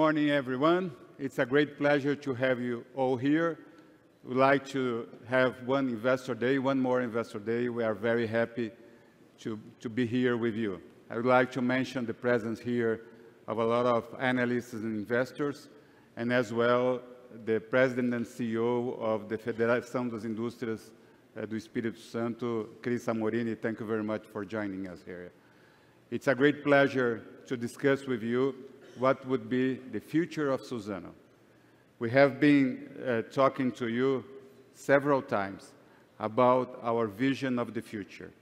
morning, everyone. It's a great pleasure to have you all here. We'd like to have one more Investor Day. We are very happy to be here with you. I would like to mention the presence here of a lot of analysts and investors, and as well the President and CEO of the Federação das Indústrias do Espírito Santo, Chris Amorini. Thank you very much for joining us here. It's a great pleasure to discuss with you what would be the future of Suzano. We have been talking to you several times about our vision of the future,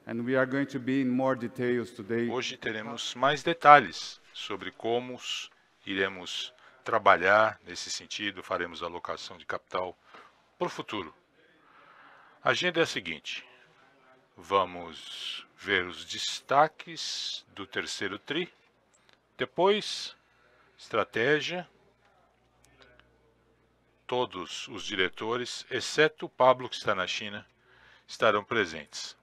and we are going to be in more details today. Hoje teremos mais detalhes sobre como iremos trabalhar nesse sentido, faremos alocação de capital para o futuro. A agenda é a seguinte: vamos ver os destaques do terceiro TRI, depois estratégia. Todos os diretores, exceto o Pablo, que está na China, estarão presentes,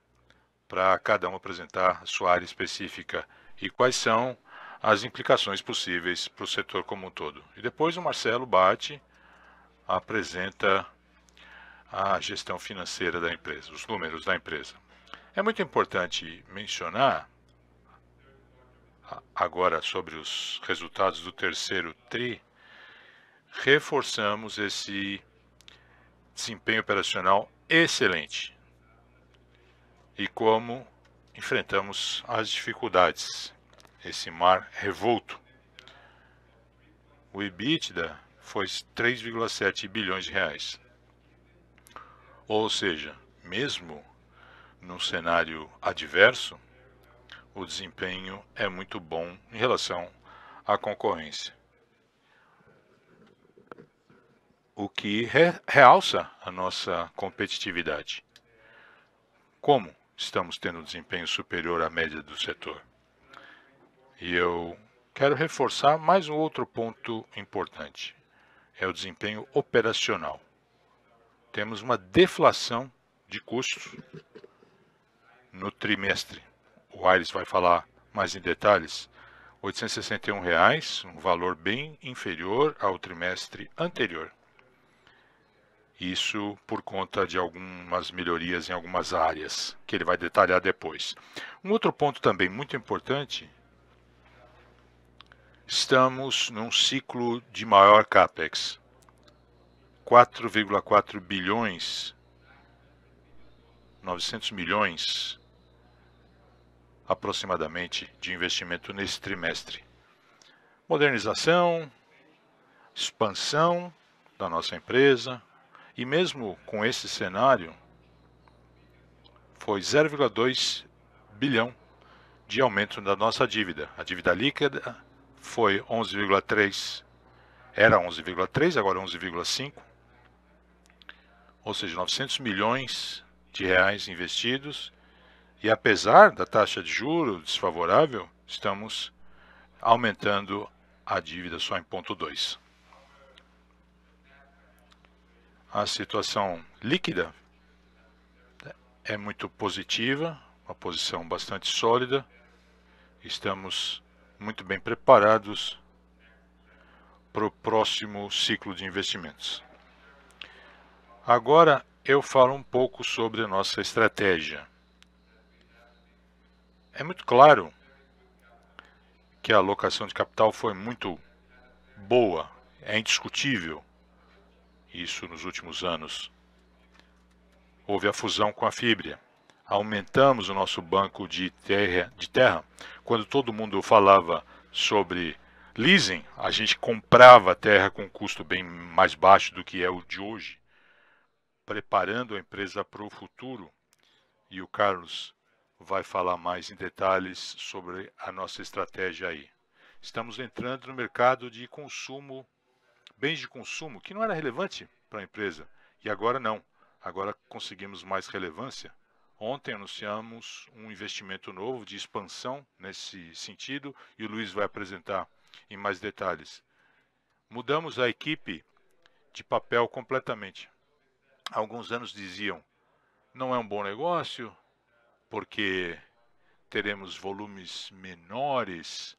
para cada um apresentar a sua área específica e quais são as implicações possíveis para o setor como um todo. E depois o Marcelo Batti apresenta a gestão financeira da empresa, os números da empresa. É muito importante mencionar agora sobre os resultados do terceiro TRI. Reforçamos esse desempenho operacional excelente e como enfrentamos as dificuldades, esse mar revolto. O EBITDA foi 3,7 bilhões de reais. Ou seja, mesmo num cenário adverso, o desempenho é muito bom em relação à concorrência. O que realça a nossa competitividade. Como estamos tendo um desempenho superior à média do setor? E eu quero reforçar mais um outro ponto importante. É o desempenho operacional. Temos uma deflação de custos no trimestre. O Aires vai falar mais em detalhes. R$ 861, um valor bem inferior ao trimestre anterior. Isso por conta de algumas melhorias em algumas áreas, que ele vai detalhar depois. Um outro ponto também muito importante, estamos num ciclo de maior CAPEX. 4,4 bilhões, 900 milhões aproximadamente de investimento nesse trimestre. Modernização, expansão da nossa empresa. E mesmo com esse cenário, foi 0,2 bilhão de aumento da nossa dívida. A dívida líquida foi 11,3, era 11,3, agora 11,5. Ou seja, 900 milhões de reais investidos. E apesar da taxa de juros desfavorável, estamos aumentando a dívida só em 0,2. A situação líquida é muito positiva, uma posição bastante sólida. Estamos muito bem preparados para o próximo ciclo de investimentos. Agora eu falo um pouco sobre a nossa estratégia. É muito claro que a alocação de capital foi muito boa, é indiscutível. Isso nos últimos anos. Houve a fusão com a Fibria. Aumentamos o nosso banco de terra. Quando todo mundo falava sobre leasing, a gente comprava a terra com um custo bem mais baixo do que é o de hoje, preparando a empresa para o futuro. E o Carlos vai falar mais em detalhes sobre a nossa estratégia aí. Estamos entrando no mercado de consumo, bens de consumo, que não era relevante para a empresa, e agora não. Agora conseguimos mais relevância. Ontem anunciamos um investimento novo de expansão nesse sentido, e o Luiz vai apresentar em mais detalhes. Mudamos a equipe de papel completamente. Há alguns anos diziam, não é um bom negócio, porque teremos volumes menores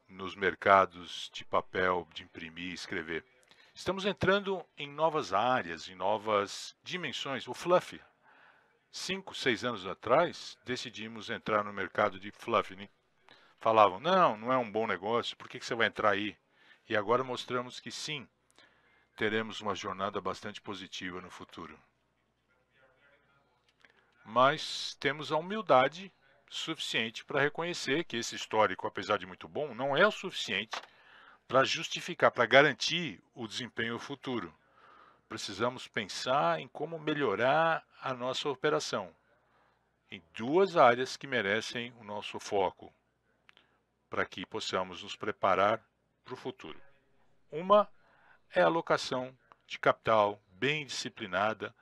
nos mercados de papel, de imprimir e escrever. Estamos entrando em novas áreas, em novas dimensões. O fluff. 5, 6 anos atrás, decidimos entrar no mercado de fluff. Falavam, não é um bom negócio, por que você vai entrar aí? E agora mostramos que sim, teremos uma jornada bastante positiva no futuro. Mas temos a humildade suficiente para reconhecer que esse histórico, apesar de muito bom, não é o suficiente para justificar, para garantir o desempenho futuro. Precisamos pensar em como melhorar a nossa operação em duas áreas que merecem o nosso foco, para que possamos nos preparar para o futuro. Uma é a alocação de capital bem disciplinada.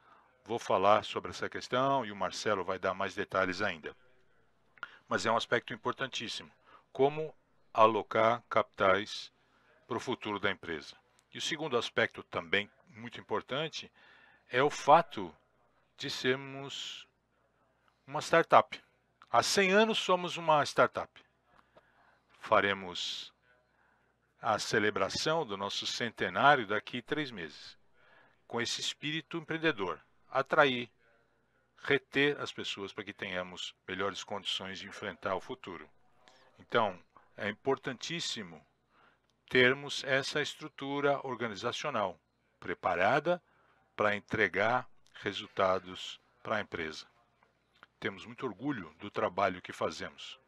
Vou falar sobre essa questão e o Marcelo vai dar mais detalhes ainda. Mas é um aspecto importantíssimo. Como alocar capitais para o futuro da empresa. E o segundo aspecto também muito importante é o fato de sermos uma startup. Há 100 anos somos uma startup. Faremos a celebração do nosso centenário daqui a 3 meses. Com esse espírito empreendedor, atrair, reter as pessoas para que tenhamos melhores condições de enfrentar o futuro. Então, é importantíssimo termos essa estrutura organizacional preparada para entregar resultados para a empresa. Temos muito orgulho do trabalho que fazemos.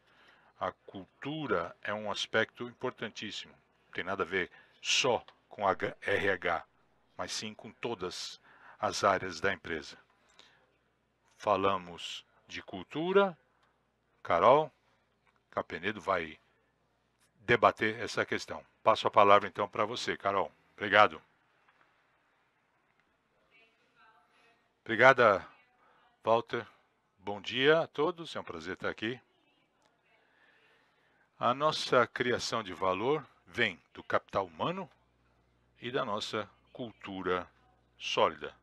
A cultura é um aspecto importantíssimo. Não tem nada a ver só com a RH, mas sim com todas as áreas da empresa. Falamos de cultura. Carol Capenedo vai debater essa questão. Passo a palavra então para você, Carol. Obrigado. Obrigada, Walter. Bom dia a todos, é um prazer estar aqui. A nossa criação de valor vem do capital humano e da nossa cultura sólida.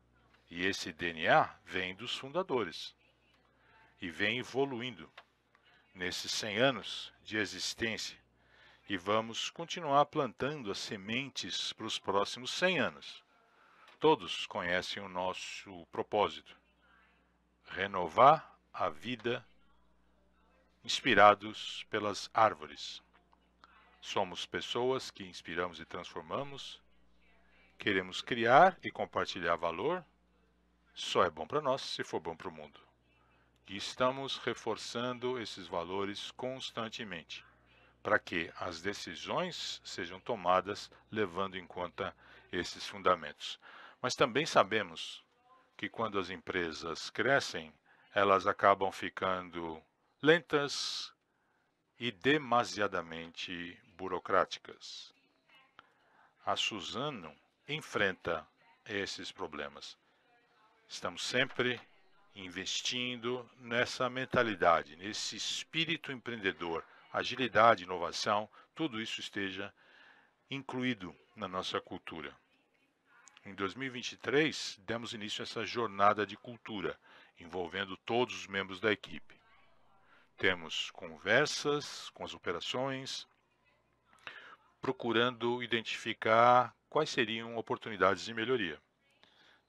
E esse DNA vem dos fundadores e vem evoluindo nesses 100 anos de existência. E vamos continuar plantando as sementes para os próximos 100 anos. Todos conhecem o nosso propósito: renovar a vida inspirados pelas árvores. Somos pessoas que inspiramos e transformamos. Queremos criar e compartilhar valor. Só é bom para nós se for bom para o mundo. E estamos reforçando esses valores constantemente, para que as decisões sejam tomadas levando em conta esses fundamentos. Mas também sabemos que quando as empresas crescem, elas acabam ficando lentas e demasiadamente burocráticas. A Suzano enfrenta esses problemas. Estamos sempre investindo nessa mentalidade, nesse espírito empreendedor, agilidade, inovação, tudo isso esteja incluído na nossa cultura. Em 2023, demos início a essa jornada de cultura, envolvendo todos os membros da equipe. Temos conversas com as operações, procurando identificar quais seriam oportunidades de melhoria.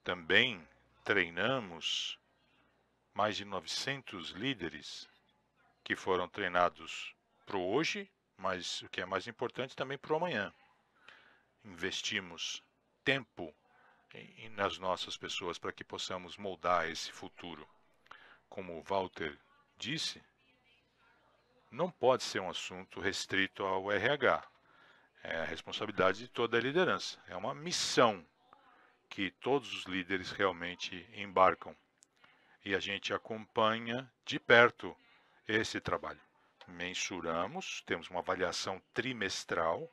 Também treinamos mais de 900 líderes que foram treinados para o hoje, mas o que é mais importante também para o amanhã. Investimos tempo nas nossas pessoas para que possamos moldar esse futuro. Como o Walter disse, não pode ser um assunto restrito ao RH. É a responsabilidade de toda a liderança. É uma missão que todos os líderes realmente embarcam. E a gente acompanha de perto esse trabalho. Mensuramos, temos uma avaliação trimestral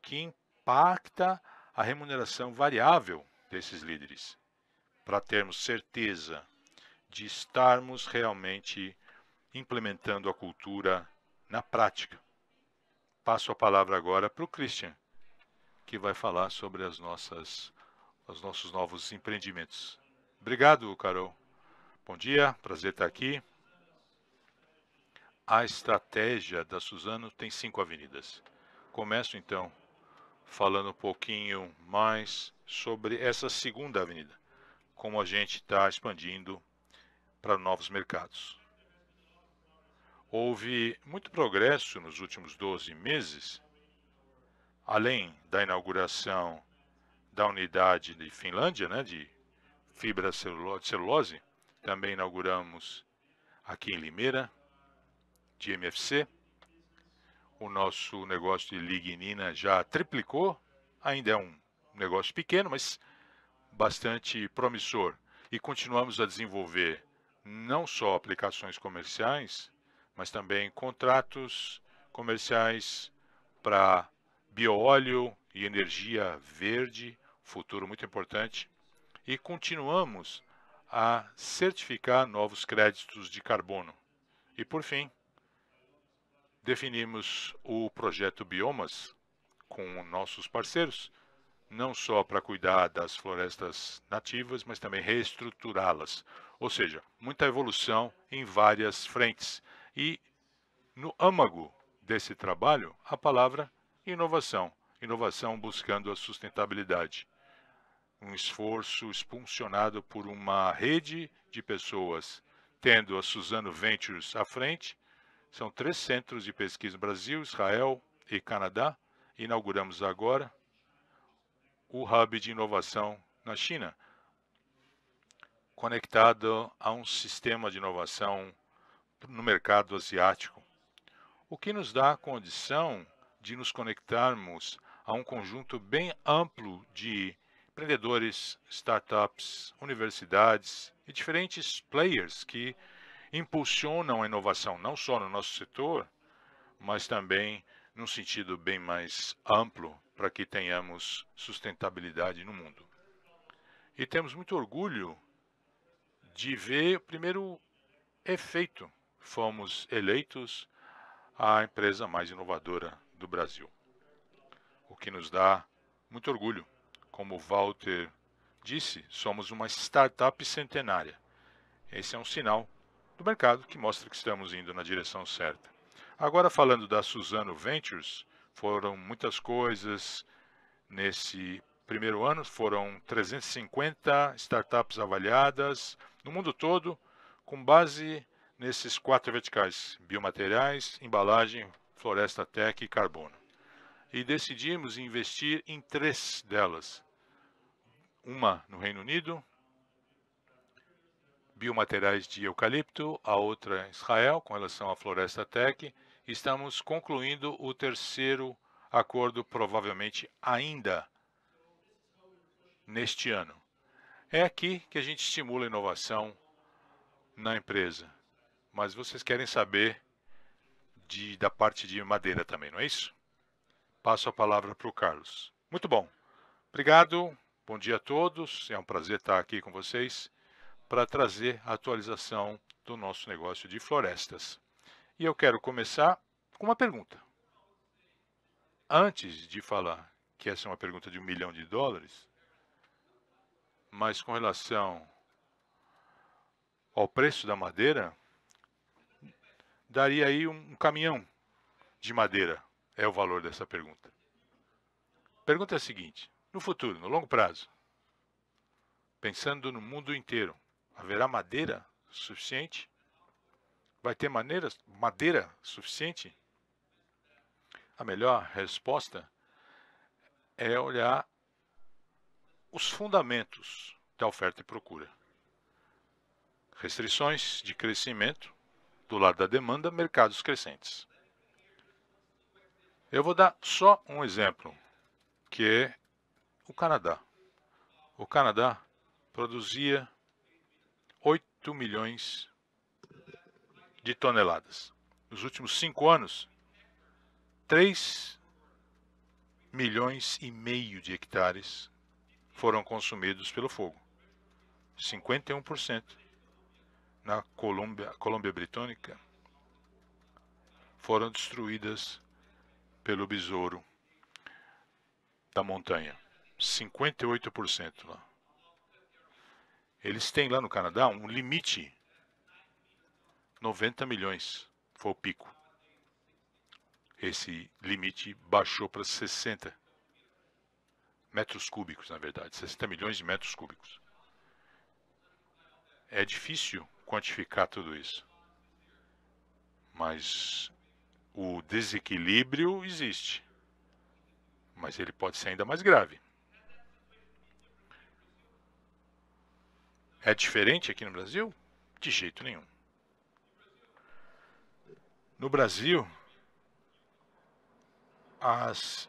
que impacta a remuneração variável desses líderes, para termos certeza de estarmos realmente implementando a cultura na prática. Passo a palavra agora para o Christian, que vai falar sobre os nossos novos empreendimentos. Obrigado, Carol. Bom dia, prazer estar aqui. A estratégia da Suzano tem 5 avenidas. Começo então falando um pouquinho mais sobre essa segunda avenida, como a gente está expandindo para novos mercados. Houve muito progresso nos últimos 12 meses, além da inauguração da unidade de Finlândia, né, de fibra celulose, também inauguramos aqui em Limeira, de MFC. O nosso negócio de lignina já triplicou, ainda é um negócio pequeno, mas bastante promissor. E continuamos a desenvolver não só aplicações comerciais, mas também contratos comerciais para bioóleo e energia verde, futuro muito importante. E continuamos a certificar novos créditos de carbono. E por fim, definimos o projeto Biomas com nossos parceiros, não só para cuidar das florestas nativas, mas também reestruturá-las. Ou seja, muita evolução em várias frentes. E no âmago desse trabalho, a palavra inovação. Inovação buscando a sustentabilidade. Um esforço expulsionado por uma rede de pessoas, tendo a Suzano Ventures à frente. São 3 centros de pesquisa no Brasil, Israel e Canadá. Inauguramos agora o Hub de Inovação na China, conectado a um sistema de inovação no mercado asiático, o que nos dá a condição de nos conectarmos a um conjunto bem amplo de empreendedores, startups, universidades e diferentes players que impulsionam a inovação, não só no nosso setor, mas também num sentido bem mais amplo, para que tenhamos sustentabilidade no mundo. E temos muito orgulho de ver o primeiro efeito. Fomos eleitos a empresa mais inovadora do Brasil, o que nos dá muito orgulho. Como o Walter disse, somos uma startup centenária. Esse é um sinal do mercado que mostra que estamos indo na direção certa. Agora, falando da Suzano Ventures, foram muitas coisas nesse primeiro ano, foram 350 startups avaliadas no mundo todo, com base nesses 4 verticais: biomateriais, embalagem, floresta tech e carbono. E decidimos investir em 3 delas. Uma no Reino Unido, biomateriais de eucalipto, a outra em Israel, com relação à floresta tech. Estamos concluindo o terceiro acordo, provavelmente ainda neste ano. É aqui que a gente estimula a inovação na empresa. Mas vocês querem saber da parte de madeira também, não é isso? Passo a palavra para o Carlos. Muito bom. Obrigado. Bom dia a todos. É um prazer estar aqui com vocês para trazer a atualização do nosso negócio de florestas. E eu quero começar com uma pergunta. Antes de falar que essa é uma pergunta de $1 milhão, mas com relação ao preço da madeira, daria aí um caminhão de madeira, é o valor dessa pergunta. A pergunta é a seguinte: no futuro, no longo prazo, pensando no mundo inteiro, haverá madeira suficiente? Vai ter madeira suficiente? A melhor resposta é olhar os fundamentos da oferta e procura. Restrições de crescimento, do lado da demanda, mercados crescentes. Eu vou dar só um exemplo, que é o Canadá. O Canadá produzia 8 milhões de toneladas. Nos últimos 5 anos, 3,5 milhões de hectares foram consumidos pelo fogo. 51% na Colômbia Britânica foram destruídas pelo besouro da montanha. 58% lá. Eles têm lá no Canadá um limite. 90 milhões foi o pico. esse limite baixou para 60 metros cúbicos, na verdade, 60 milhões de metros cúbicos. É difícil quantificar tudo isso, mas o desequilíbrio existe, mas ele pode ser ainda mais grave. É diferente aqui no Brasil? De jeito nenhum. No Brasil, as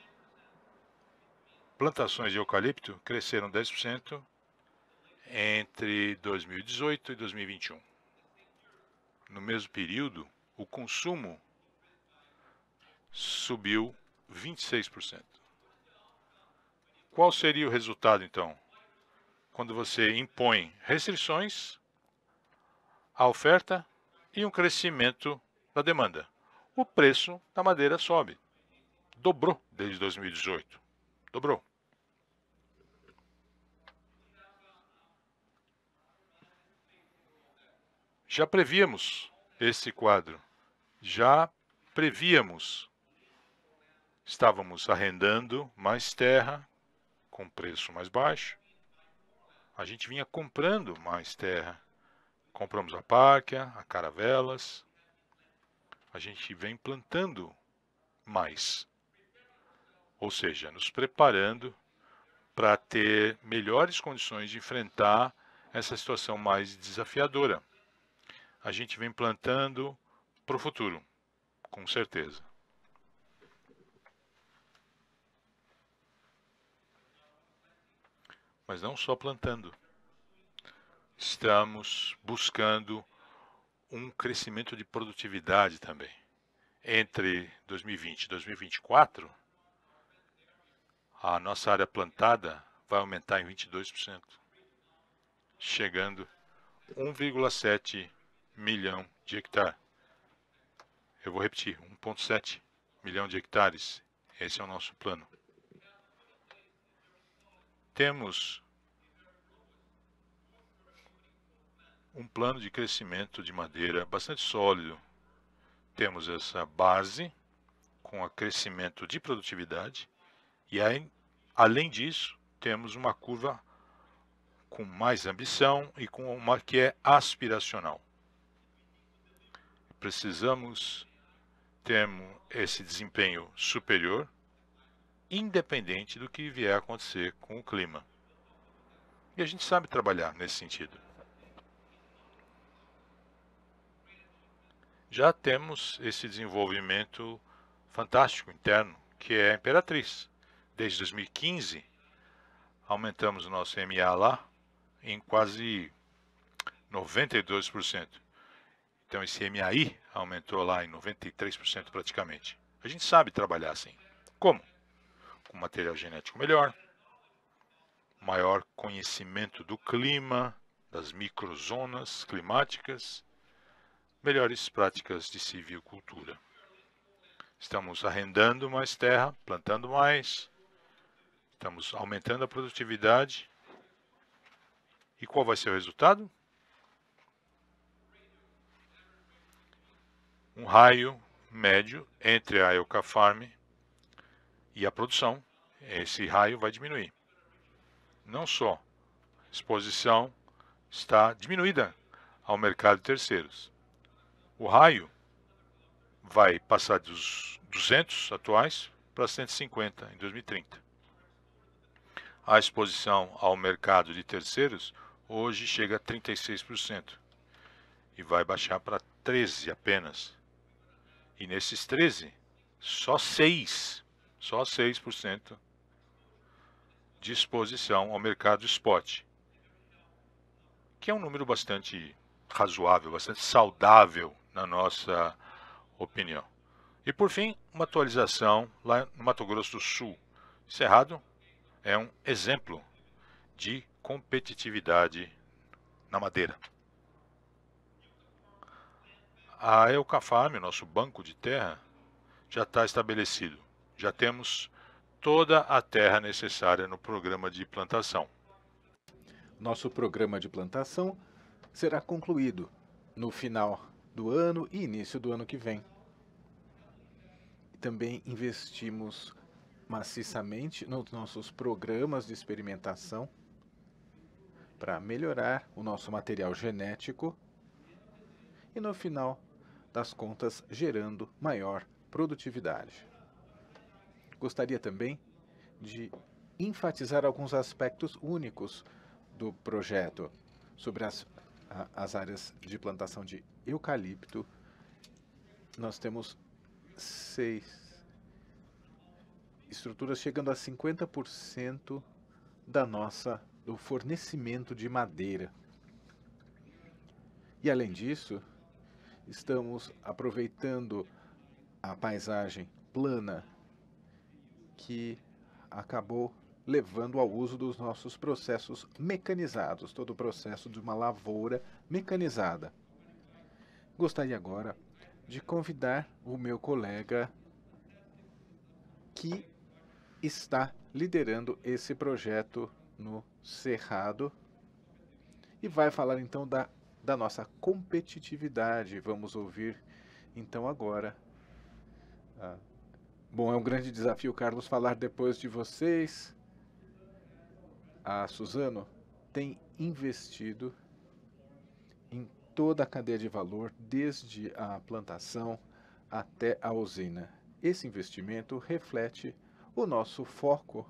plantações de eucalipto cresceram 10% entre 2018 e 2021. No mesmo período, o consumo subiu 26%. Qual seria o resultado, então? Quando você impõe restrições à oferta e um crescimento da demanda. O preço da madeira sobe. Dobrou desde 2018. Dobrou. Já prevíamos esse quadro. Já prevíamos. Estávamos arrendando mais terra com preço mais baixo. A gente vinha comprando mais terra. Compramos a Párquia, a Caravelas. A gente vem plantando mais. Ou seja, nos preparando para ter melhores condições de enfrentar essa situação mais desafiadora. A gente vem plantando para o futuro, com certeza. Mas não só plantando. Estamos buscando um crescimento de produtividade também. Entre 2020 e 2024, a nossa área plantada vai aumentar em 22%, chegando a 1,7 milhão de hectares. Eu vou repetir, 1,7 milhão de hectares. Esse é o nosso plano. Temos um plano de crescimento de madeira bastante sólido. Temos essa base com o crescimento de produtividade e aí, além disso, temos uma curva com mais ambição e com uma que é aspiracional. Precisamos ter esse desempenho superior, independente do que vier a acontecer com o clima. E a gente sabe trabalhar nesse sentido. Já temos esse desenvolvimento fantástico interno, que é a Imperatriz. Desde 2015, aumentamos o nosso MA lá em quase 92%. Então esse MAI aumentou lá em 93% praticamente. A gente sabe trabalhar assim. Como? Com material genético melhor, maior conhecimento do clima, das microzonas climáticas, melhores práticas de silvicultura. Estamos arrendando mais terra, plantando mais, estamos aumentando a produtividade. E qual vai ser o resultado? Um raio médio entre a Eucafarm e a produção. Esse raio vai diminuir. Não só a exposição está diminuída ao mercado de terceiros. O raio vai passar dos 200 atuais para 150 em 2030. A exposição ao mercado de terceiros hoje chega a 36% e vai baixar para 13% apenas. E nesses 13%, só 6% de exposição ao mercado spot, que é um número bastante razoável, bastante saudável na nossa opinião. E por fim, uma atualização lá no Mato Grosso do Sul. Cerrado é um exemplo de competitividade na madeira. A Eucafarm, nosso banco de terra, já está estabelecido. Já temos toda a terra necessária no programa de plantação. Nosso programa de plantação será concluído no final do ano e início do ano que vem. também investimos maciçamente nos nossos programas de experimentação para melhorar o nosso material genético e, no final das contas, gerando maior produtividade. Gostaria também de enfatizar alguns aspectos únicos do projeto sobre as áreas de plantação de eucalipto. Nós temos 6 estruturas chegando a 50% do fornecimento de madeira. E além disso, estamos aproveitando a paisagem plana que acabou levando ao uso dos nossos processos mecanizados, todo o processo de uma lavoura mecanizada. Gostaria agora de convidar o meu colega que está liderando esse projeto no Cerrado e vai falar então da nossa competitividade. Vamos ouvir então agora. Bom, é um grande desafio, Carlos, falar depois de vocês. A Suzano tem investido em toda a cadeia de valor, desde a plantação até a usina. Esse investimento reflete o nosso foco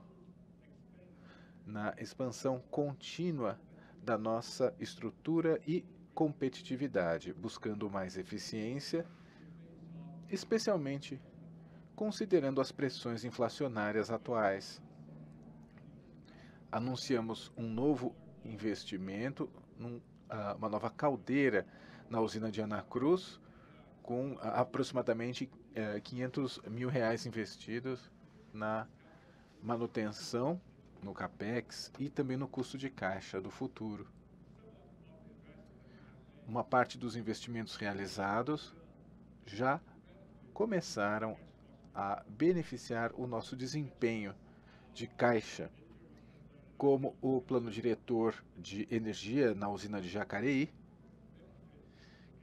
na expansão contínua da nossa estrutura e competitividade, buscando mais eficiência, especialmente considerando as pressões inflacionárias atuais. Anunciamos um novo investimento, uma nova caldeira na usina de Aracruz, com aproximadamente R$500 mil investidos na manutenção, no CAPEX e também no custo de caixa do futuro. Uma parte dos investimentos realizados já começaram a beneficiar o nosso desempenho de caixa, como o plano diretor de energia na usina de Jacareí,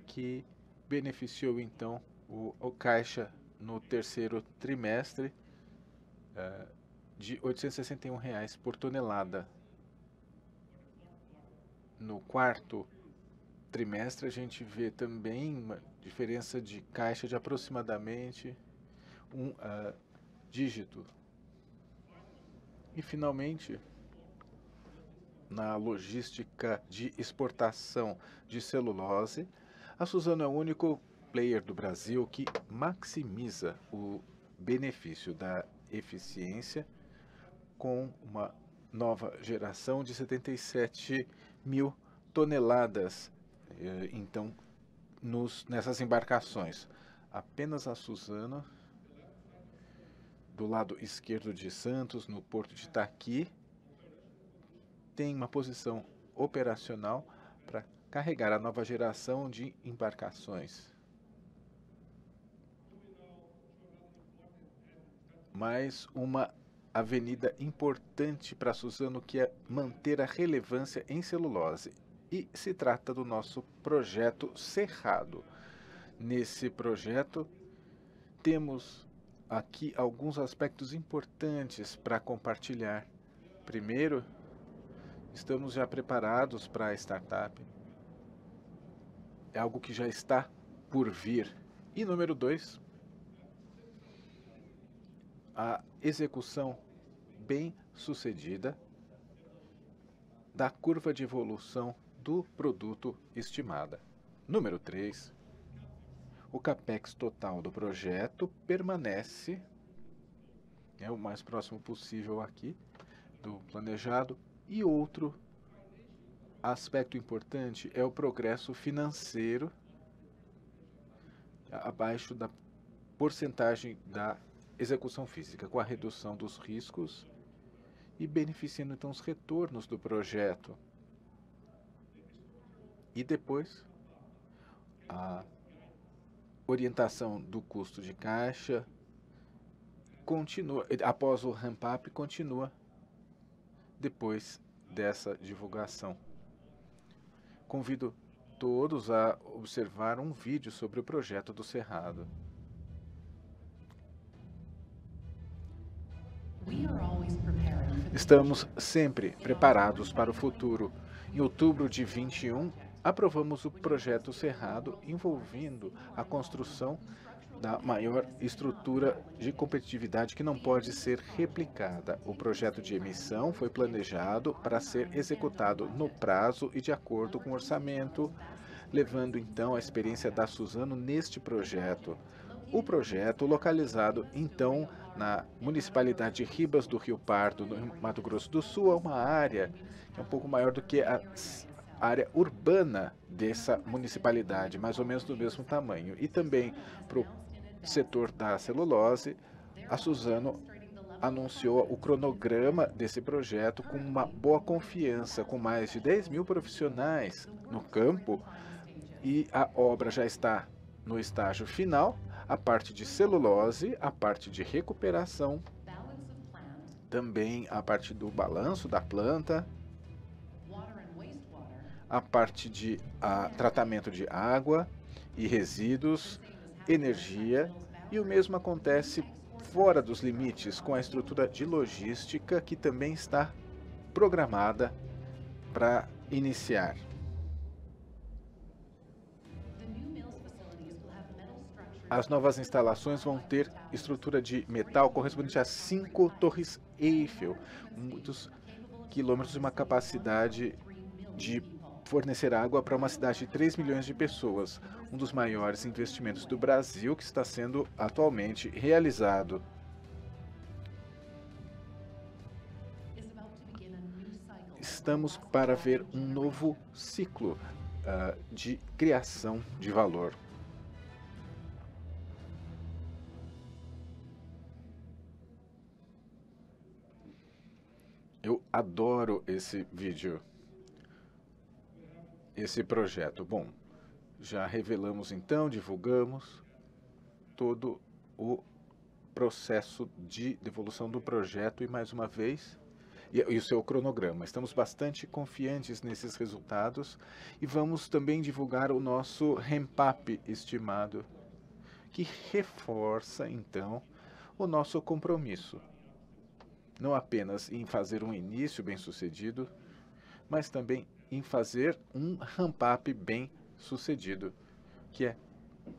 que beneficiou então o caixa no terceiro trimestre de R$ 861 por tonelada. No quarto trimestre a gente vê também uma diferença de caixa de aproximadamente um dígito. E finalmente, na logística de exportação de celulose, a Suzano é o único player do Brasil que maximiza o benefício da eficiência com uma nova geração de 77 mil toneladas, então, nessas embarcações. Apenas a Suzano, do lado esquerdo de Santos, no porto de Itaqui, tem uma posição operacional para carregar a nova geração de embarcações. Mais uma avenida importante para a Suzano, que é manter a relevância em celulose. E se trata do nosso projeto Cerrado. Nesse projeto, temos aqui alguns aspectos importantes para compartilhar. Primeiro, estamos já preparados para a startup. É algo que já está por vir. E número 2, a execução bem sucedida da curva de evolução do produto estimada. Número 3, o CAPEX total do projeto permanece o mais próximo possível aqui do planejado. E outro aspecto importante é o progresso financeiro abaixo da porcentagem da execução física, com a redução dos riscos e beneficiando então os retornos do projeto. E depois, a orientação do custo de caixa continua, após o ramp-up, continua depois dessa divulgação. Convido todos a observar um vídeo sobre o projeto do Cerrado. Estamos sempre preparados para o futuro. Em outubro de 21, aprovamos o projeto Cerrado, envolvendo a construção da maior estrutura de competitividade que não pode ser replicada. O projeto de emissão foi planejado para ser executado no prazo e de acordo com o orçamento, levando então a experiência da Suzano neste projeto. O projeto, localizado então na municipalidade de Ribas do Rio Pardo, no Mato Grosso do Sul, é uma área que é um pouco maior do que a área urbana dessa municipalidade, mais ou menos do mesmo tamanho. E também para o setor da celulose, a Suzano anunciou o cronograma desse projeto com uma boa confiança, com mais de 10 mil profissionais no campo, e a obra já está no estágio final, a parte de celulose, a parte de recuperação, também a parte do balanço da planta, a parte de tratamento de água e resíduos, energia, e o mesmo acontece fora dos limites com a estrutura de logística, que também está programada para iniciar. As novas instalações vão ter estrutura de metal correspondente a 5 torres Eiffel, muitos quilômetros, e uma capacidade de fornecer água para uma cidade de 3 milhões de pessoas, um dos maiores investimentos do Brasil que está sendo atualmente realizado. Estamos para ver um novo ciclo de criação de valor. Eu adoro esse vídeo, esse projeto. Bom, já revelamos então, divulgamos todo o processo de devolução do projeto e mais uma vez, e o seu cronograma. Estamos bastante confiantes nesses resultados e vamos também divulgar o nosso ramp-up estimado, que reforça então o nosso compromisso. Não apenas em fazer um início bem-sucedido, mas também em fazer um ramp-up bem-sucedido, que é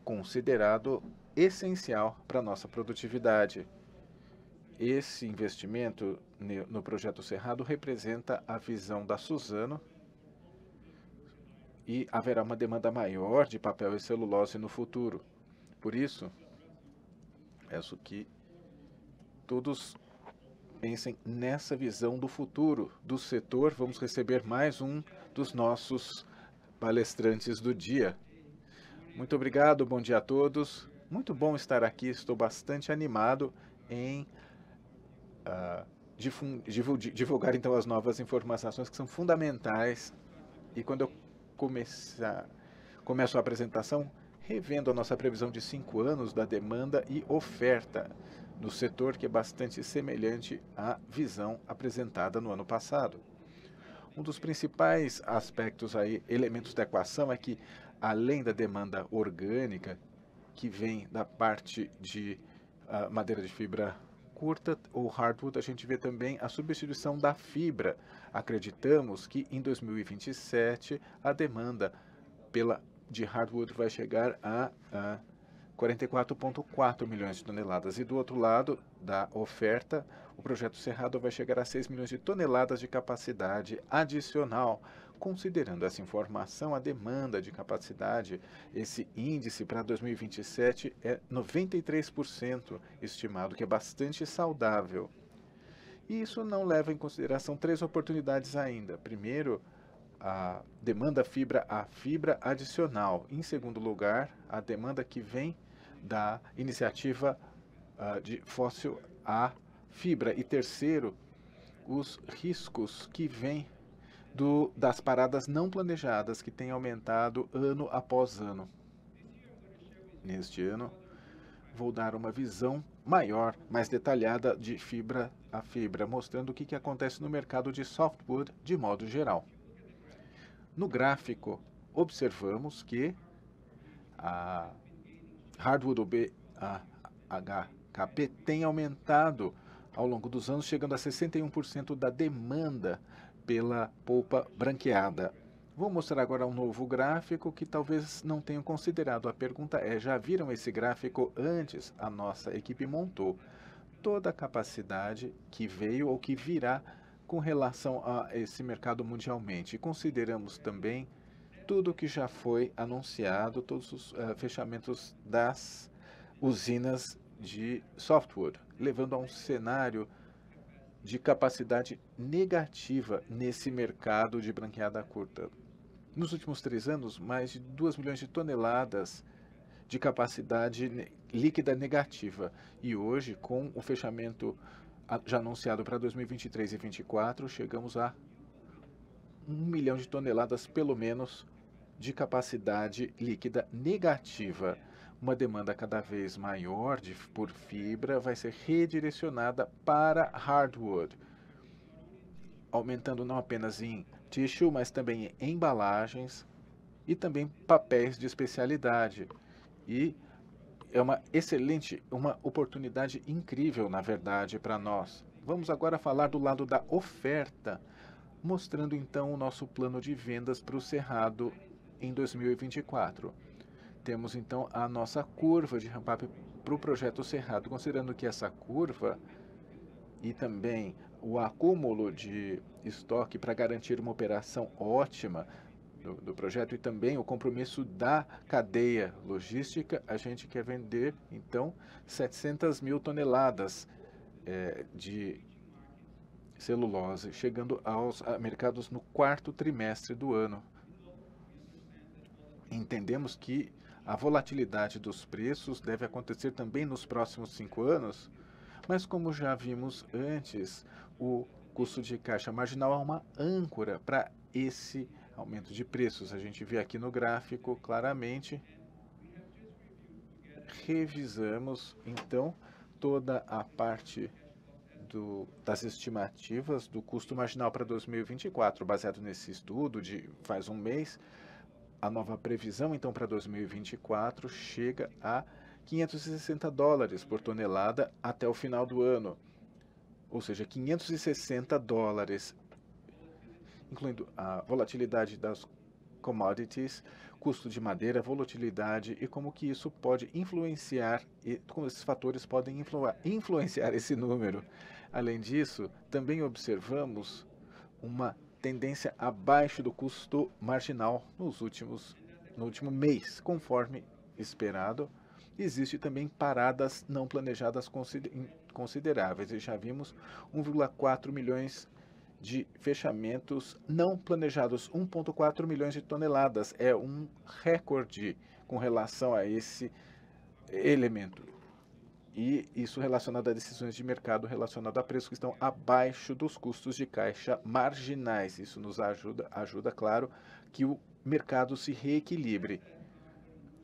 considerado essencial para a nossa produtividade. Esse investimento no projeto Cerrado representa a visão da Suzano, e haverá uma demanda maior de papel e celulose no futuro. Por isso, peço que todos pensem nessa visão do futuro do setor. Vamos receber mais um dos nossos palestrantes do dia. Muito obrigado, bom dia a todos. Muito bom estar aqui, estou bastante animado em divulgar então as novas informações que são fundamentais. E quando eu começo a apresentação, revendo a nossa previsão de 5 anos da demanda e oferta no setor, que é bastante semelhante à visão apresentada no ano passado. Um dos principais aspectos aí, elementos da equação, é que, além da demanda orgânica, que vem da parte de madeira de fibra curta, ou hardwood, a gente vê também a substituição da fibra. Acreditamos que em 2027 a demanda de hardwood vai chegar a 44,4 milhões de toneladas. E do outro lado da oferta, o projeto Cerrado vai chegar a 6 milhões de toneladas de capacidade adicional. Considerando essa informação, a demanda de capacidade, esse índice para 2027 é 93% estimado, que é bastante saudável. E isso não leva em consideração 3 oportunidades ainda. Primeiro, a demanda a fibra adicional. Em segundo lugar, a demanda que vem da iniciativa de fóssil à fibra. E terceiro, os riscos que vêm das paradas não planejadas, que têm aumentado ano após ano. Neste ano, vou dar uma visão maior, mais detalhada de fibra a fibra, mostrando o que acontece no mercado de softwood de modo geral. No gráfico, observamos que a Hardwood HKP tem aumentado ao longo dos anos, chegando a 61% da demanda pela polpa branqueada. Vou mostrar agora um novo gráfico que talvez não tenham considerado. A pergunta é, já viram esse gráfico antes? A nossa equipe montou toda a capacidade que veio ou que virá com relação a esse mercado mundialmente. E consideramos também tudo que já foi anunciado, todos os fechamentos das usinas de software, levando a um cenário de capacidade negativa nesse mercado de branqueada curta. Nos últimos 3 anos, mais de 2 milhões de toneladas de capacidade líquida negativa. E hoje, com o fechamento já anunciado para 2023 e 2024, chegamos a 1 milhão de toneladas, pelo menos, de capacidade líquida negativa. Uma demanda cada vez maior por fibra vai ser redirecionada para hardwood, aumentando não apenas em tissue, mas também em embalagens e também papéis de especialidade. E é uma oportunidade incrível, na verdade, para nós. Vamos agora falar do lado da oferta, mostrando então o nosso plano de vendas para o Cerrado em 2024. Temos então a nossa curva de ramp-up para o projeto Cerrado, considerando que essa curva e também o acúmulo de estoque para garantir uma operação ótima do projeto e também o compromisso da cadeia logística, a gente quer vender então 700 mil toneladas de celulose, chegando aos mercados no 4º trimestre do ano. Entendemos que a volatilidade dos preços deve acontecer também nos próximos 5 anos, mas como já vimos antes, o custo de caixa marginal é uma âncora para esse aumento de preços. A gente vê aqui no gráfico claramente. Revisamos então toda a parte das estimativas do custo marginal para 2024, baseado nesse estudo de faz um mês. A nova previsão, então, para 2024 chega a $560 por tonelada até o final do ano. Ou seja, $560, incluindo a volatilidade das commodities, custo de madeira, volatilidade e como que isso pode influenciar, e como esses fatores podem influenciar esse número. Além disso, também observamos uma tendência abaixo do custo marginal no último mês, conforme esperado. Existe também paradas não planejadas consideráveis, e já vimos 1,4 milhões de fechamentos não planejados, 1,4 milhões de toneladas. É um recorde com relação a esse elemento. E isso relacionado a decisões de mercado, relacionado a preços que estão abaixo dos custos de caixa marginais. Isso nos ajuda, claro, que o mercado se reequilibre.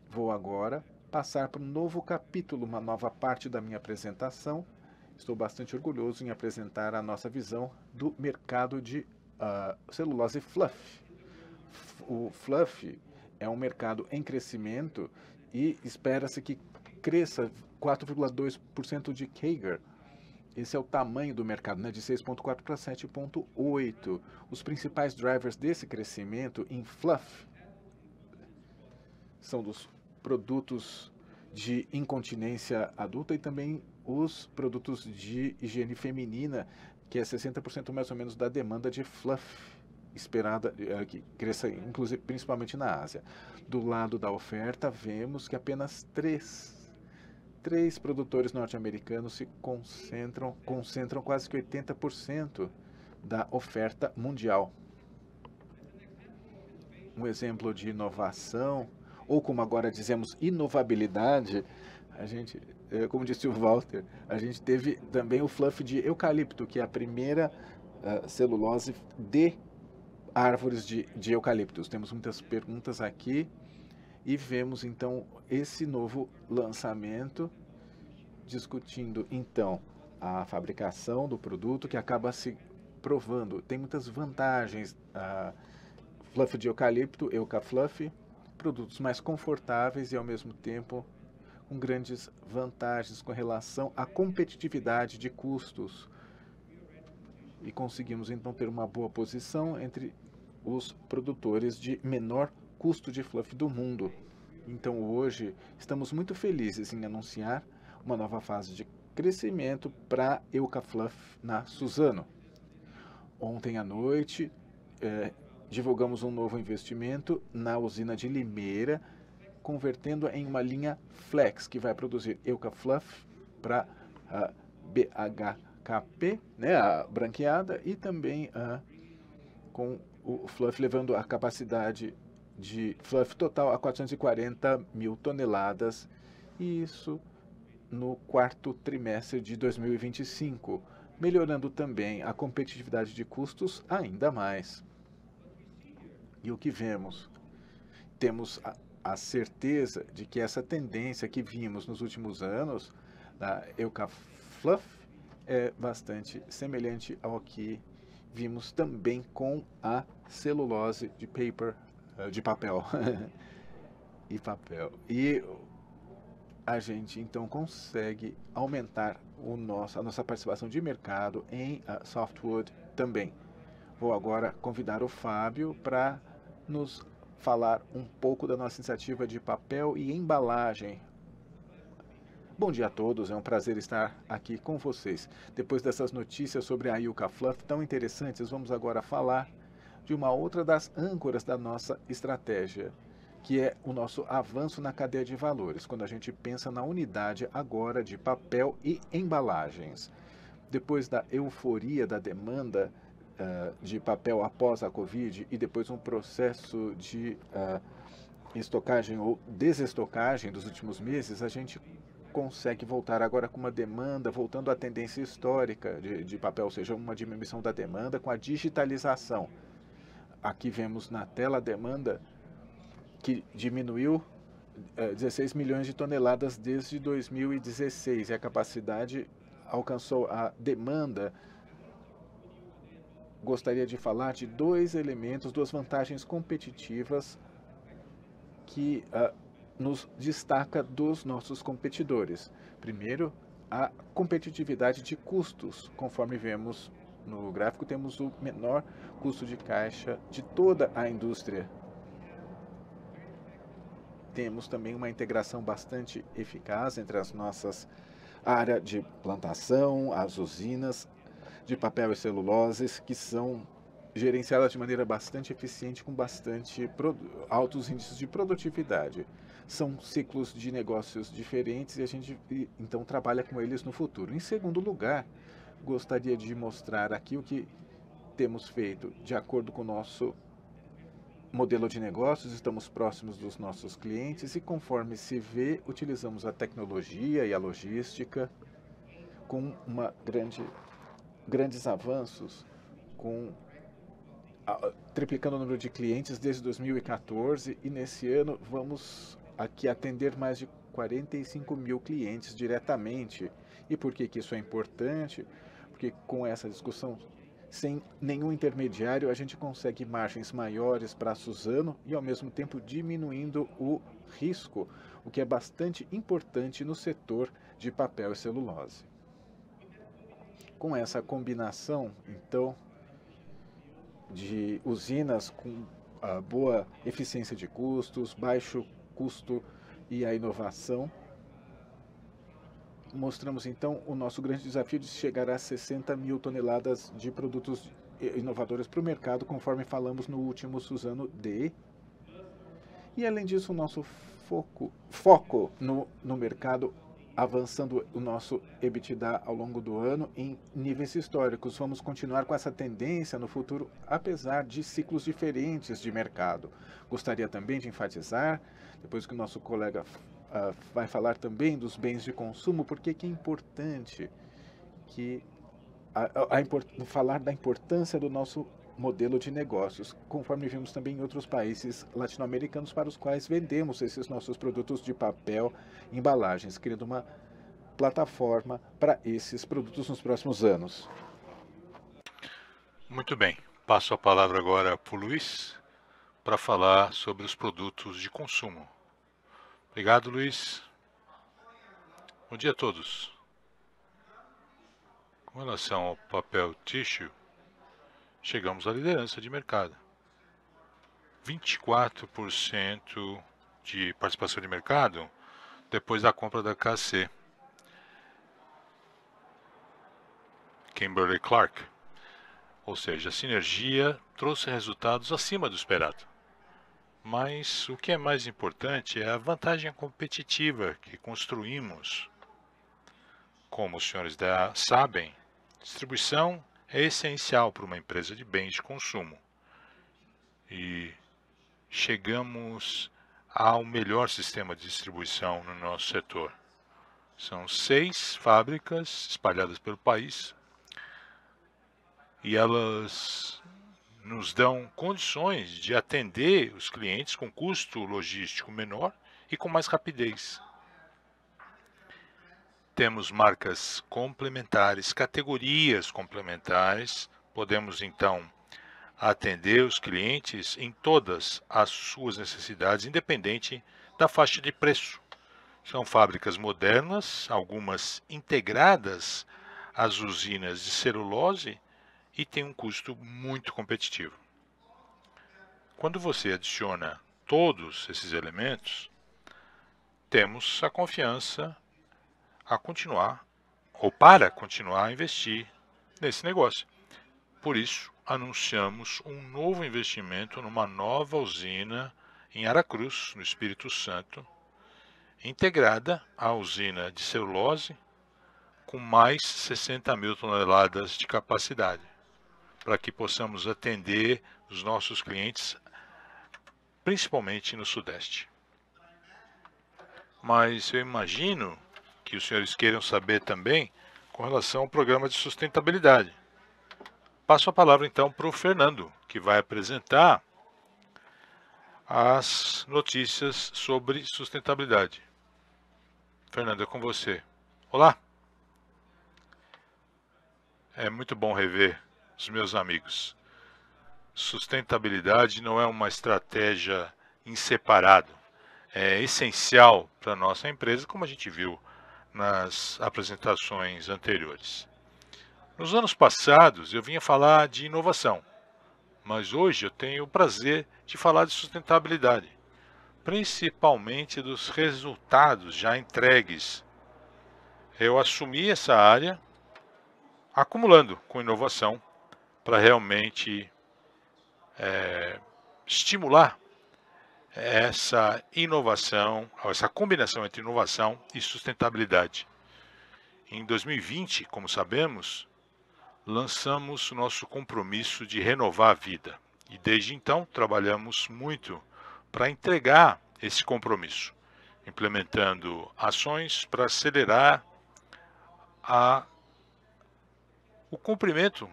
Vou agora passar para um novo capítulo, uma nova parte da minha apresentação. Estou bastante orgulhoso em apresentar a nossa visão do mercado de celulose fluff. O fluff é um mercado em crescimento e espera-se que cresça 4,2% de CAGR. Esse é o tamanho do mercado, né, de 6,4 para 7,8. Os principais drivers desse crescimento em fluff são dos produtos de incontinência adulta e também os produtos de higiene feminina, que é 60% mais ou menos da demanda de fluff esperada, que cresça inclusive principalmente na Ásia. Do lado da oferta, vemos que apenas três produtores norte-americanos se concentram quase que 80% da oferta mundial. Um exemplo de inovação, ou como agora dizemos, inovabilidade, como disse o Walter, a gente teve também o fluff de eucalipto, que é a primeira celulose de árvores de eucaliptos. Temos muitas perguntas aqui e vemos então esse novo lançamento, discutindo então a fabricação do produto, que acaba se provando. Tem muitas vantagens, fluff de eucalipto, Eucafluff, produtos mais confortáveis e ao mesmo tempo com grandes vantagens com relação à competitividade de custos. E conseguimos então ter uma boa posição entre os produtores de menor custo de fluff do mundo. Então hoje estamos muito felizes em anunciar uma nova fase de crescimento para Eucafluff na Suzano. Ontem à noite divulgamos um novo investimento na usina de Limeira, convertendo em uma linha Flex, que vai produzir Eucafluff para BHKP, né, a branqueada, e também com o fluff levando a capacidade de fluff total a 440 mil toneladas, e isso no quarto trimestre de 2025, melhorando também a competitividade de custos ainda mais. E o que vemos? Temos a certeza de que essa tendência que vimos nos últimos anos da Eucafluff é bastante semelhante ao que vimos também com a celulose de papel e papel. E a gente então consegue aumentar a nossa participação de mercado em softwood também. Vou agora convidar o Fábio para nos falar um pouco da nossa iniciativa de papel e embalagem. Bom dia a todos, é um prazer estar aqui com vocês. Depois dessas notícias sobre a Eucafluff tão interessantes, vamos agora falar de uma outra das âncoras da nossa estratégia, que é o nosso avanço na cadeia de valores, quando a gente pensa na unidade agora de papel e embalagens. Depois da euforia da demanda de papel após a Covid e depois um processo de estocagem ou desestocagem dos últimos meses, a gente consegue voltar agora com uma demanda, voltando à tendência histórica de papel, ou seja, uma diminuição da demanda com a digitalização. Aqui vemos na tela a demanda que diminuiu 16 milhões de toneladas desde 2016 e a capacidade alcançou a demanda. Gostaria de falar de dois elementos, duas vantagens competitivas que nos destaca dos nossos competidores. Primeiro, a competitividade de custos. Conforme vemos no gráfico, temos o menor custo de caixa de toda a indústria. Temos também uma integração bastante eficaz entre as nossas áreas de plantação, as usinas de papel e celuloses, que são gerenciadas de maneira bastante eficiente, com bastante altos índices de produtividade. São ciclos de negócios diferentes e a gente então trabalha com eles no futuro. Em segundo lugar, gostaria de mostrar aqui o que temos feito de acordo com o nosso modelo de negócios. Estamos próximos dos nossos clientes e, conforme se vê, utilizamos a tecnologia e a logística com grandes avanços, triplicando o número de clientes desde 2014, e nesse ano vamos aqui atender mais de 45 mil clientes diretamente. E por que isso é importante? Porque com essa discussão, sem nenhum intermediário, a gente consegue margens maiores para a Suzano e ao mesmo tempo diminuindo o risco, o que é bastante importante no setor de papel e celulose. Com essa combinação, então, de usinas com boa eficiência de custos, baixo custo e a inovação, mostramos então o nosso grande desafio de chegar a 60 mil toneladas de produtos inovadores para o mercado, conforme falamos no último Suzano D. E além disso, o nosso foco no mercado, avançando o nosso EBITDA ao longo do ano em níveis históricos. Vamos continuar com essa tendência no futuro, apesar de ciclos diferentes de mercado. Gostaria também de enfatizar, depois que o nosso colega vai falar também dos bens de consumo, porque é importante falar da importância do nosso modelo de negócios, conforme vimos também em outros países latino-americanos para os quais vendemos esses nossos produtos de papel e embalagens, criando uma plataforma para esses produtos nos próximos anos. Muito bem, passo a palavra agora para o Luiz para falar sobre os produtos de consumo. Obrigado, Luiz. Bom dia a todos. Com relação ao papel tissue, chegamos à liderança de mercado. 24% de participação de mercado depois da compra da KC. Kimberly-Clark. Ou seja, a sinergia trouxe resultados acima do esperado. Mas o que é mais importante é a vantagem competitiva que construímos. Como os senhores sabem, distribuição é essencial para uma empresa de bens de consumo. E chegamos ao melhor sistema de distribuição no nosso setor. São 6 fábricas espalhadas pelo país e elas nos dão condições de atender os clientes com custo logístico menor e com mais rapidez. Temos marcas complementares, categorias complementares, podemos então atender os clientes em todas as suas necessidades, independente da faixa de preço. São fábricas modernas, algumas integradas às usinas de celulose e tem um custo muito competitivo. Quando você adiciona todos esses elementos, temos a confiança a continuar, ou para continuar a investir nesse negócio. Por isso, anunciamos um novo investimento numa nova usina em Aracruz, no Espírito Santo, integrada à usina de celulose, com mais 60 mil toneladas de capacidade, para que possamos atender os nossos clientes, principalmente no Sudeste. Mas eu imagino que os senhores queiram saber também com relação ao programa de sustentabilidade. Passo a palavra então para o Fernando, que vai apresentar as notícias sobre sustentabilidade. Fernando, é com você. Olá! É muito bom rever os meus amigos. Sustentabilidade não é uma estratégia em separado. É essencial para a nossa empresa, como a gente viu nas apresentações anteriores. Nos anos passados eu vinha falar de inovação, mas hoje eu tenho o prazer de falar de sustentabilidade, principalmente dos resultados já entregues. Eu assumi essa área acumulando com inovação para realmente estimular essa inovação, essa combinação entre inovação e sustentabilidade. Em 2020, como sabemos, lançamos o nosso compromisso de renovar a vida. E desde então trabalhamos muito para entregar esse compromisso, implementando ações para acelerar o cumprimento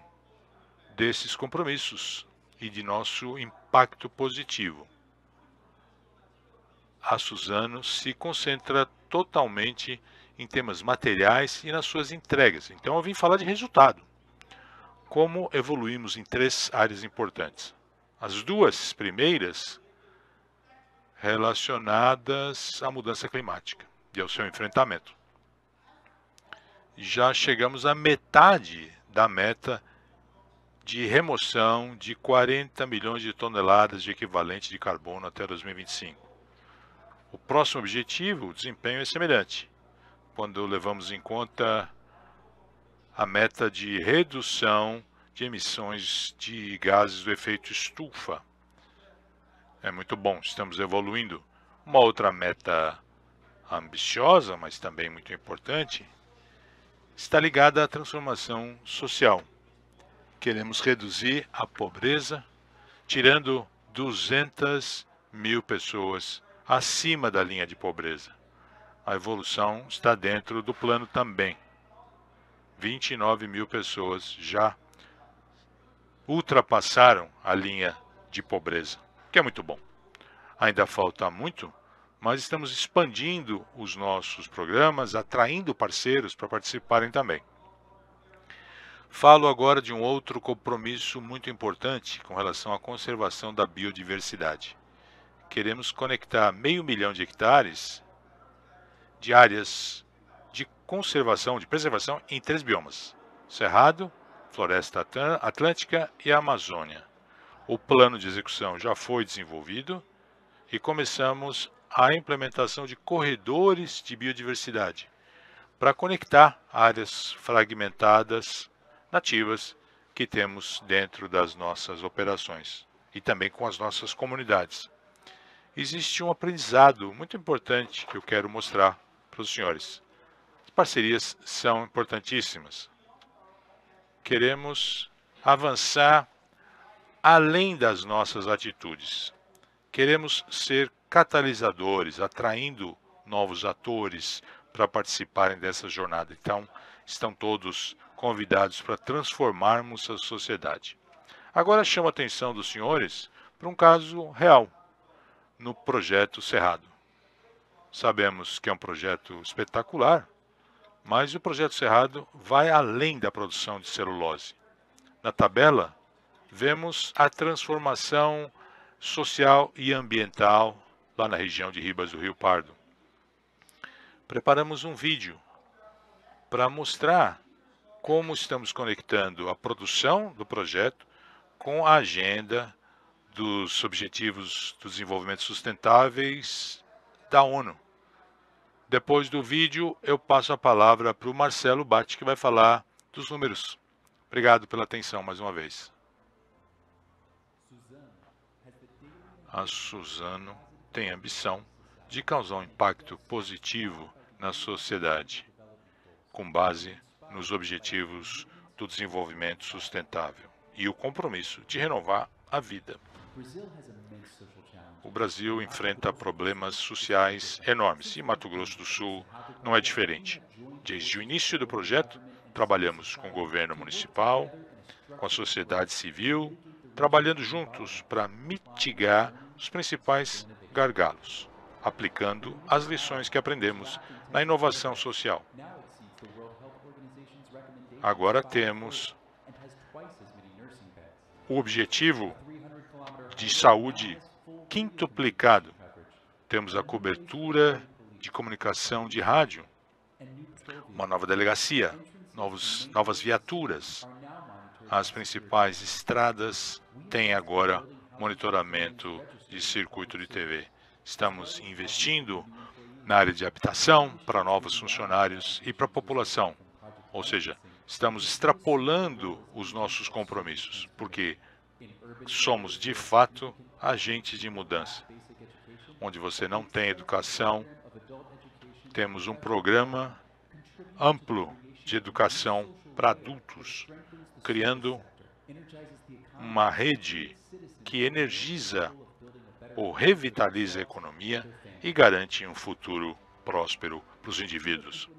desses compromissos e de nosso impacto positivo. A Suzano se concentra totalmente em temas materiais e nas suas entregas. Então eu vim falar de resultado. Como evoluímos em 3 áreas importantes. As 2 primeiras relacionadas à mudança climática e ao seu enfrentamento. Já chegamos à metade da meta de remoção de 40 milhões de toneladas de equivalente de carbono até 2025. O próximo objetivo, o desempenho é semelhante, quando levamos em conta a meta de redução de emissões de gases do efeito estufa. É muito bom, estamos evoluindo. Uma outra meta ambiciosa, mas também muito importante, está ligada à transformação social. Queremos reduzir a pobreza, tirando 200 mil pessoas acima da linha de pobreza. A evolução está dentro do plano também. 29 mil pessoas já ultrapassaram a linha de pobreza, que é muito bom. Ainda falta muito, mas estamos expandindo os nossos programas, atraindo parceiros para participarem também. Falo agora de um outro compromisso muito importante com relação à conservação da biodiversidade. Queremos conectar 500 mil de hectares de áreas de conservação, de preservação em 3 biomas: Cerrado, Floresta Atlântica e a Amazônia. O plano de execução já foi desenvolvido e começamos a implementação de corredores de biodiversidade para conectar áreas fragmentadas nativas que temos dentro das nossas operações e também com as nossas comunidades. Existe um aprendizado muito importante que eu quero mostrar para os senhores. As parcerias são importantíssimas. Queremos avançar além das nossas atitudes. Queremos ser catalisadores, atraindo novos atores para participarem dessa jornada. Então, estão todos convidados para transformarmos a sociedade. Agora chamo a atenção dos senhores para um caso real, no projeto Cerrado. Sabemos que é um projeto espetacular, mas o projeto Cerrado vai além da produção de celulose. Na tabela, vemos a transformação social e ambiental lá na região de Ribas do Rio Pardo. Preparamos um vídeo para mostrar como estamos conectando a produção do projeto com a agenda dos Objetivos do Desenvolvimento Sustentáveis da ONU. Depois do vídeo, eu passo a palavra para o Marcelo Batti, que vai falar dos números. Obrigado pela atenção mais uma vez. A Suzano tem a ambição de causar um impacto positivo na sociedade, com base nos Objetivos do Desenvolvimento Sustentável e o compromisso de renovar a vida. O Brasil enfrenta problemas sociais enormes e Mato Grosso do Sul não é diferente. Desde o início do projeto, trabalhamos com o governo municipal, com a sociedade civil, trabalhando juntos para mitigar os principais gargalos, aplicando as lições que aprendemos na inovação social. Agora temos o objetivo de saúde quintuplicado. Temos a cobertura de comunicação de rádio, uma nova delegacia, novas viaturas. As principais estradas têm agora monitoramento de circuito de TV. Estamos investindo na área de habitação para novos funcionários e para a população. Ou seja, estamos extrapolando os nossos compromissos, porque somos, de fato, agentes de mudança. Onde você não tem educação, temos um programa amplo de educação para adultos, criando uma rede que energiza ou revitaliza a economia e garante um futuro próspero para os indivíduos.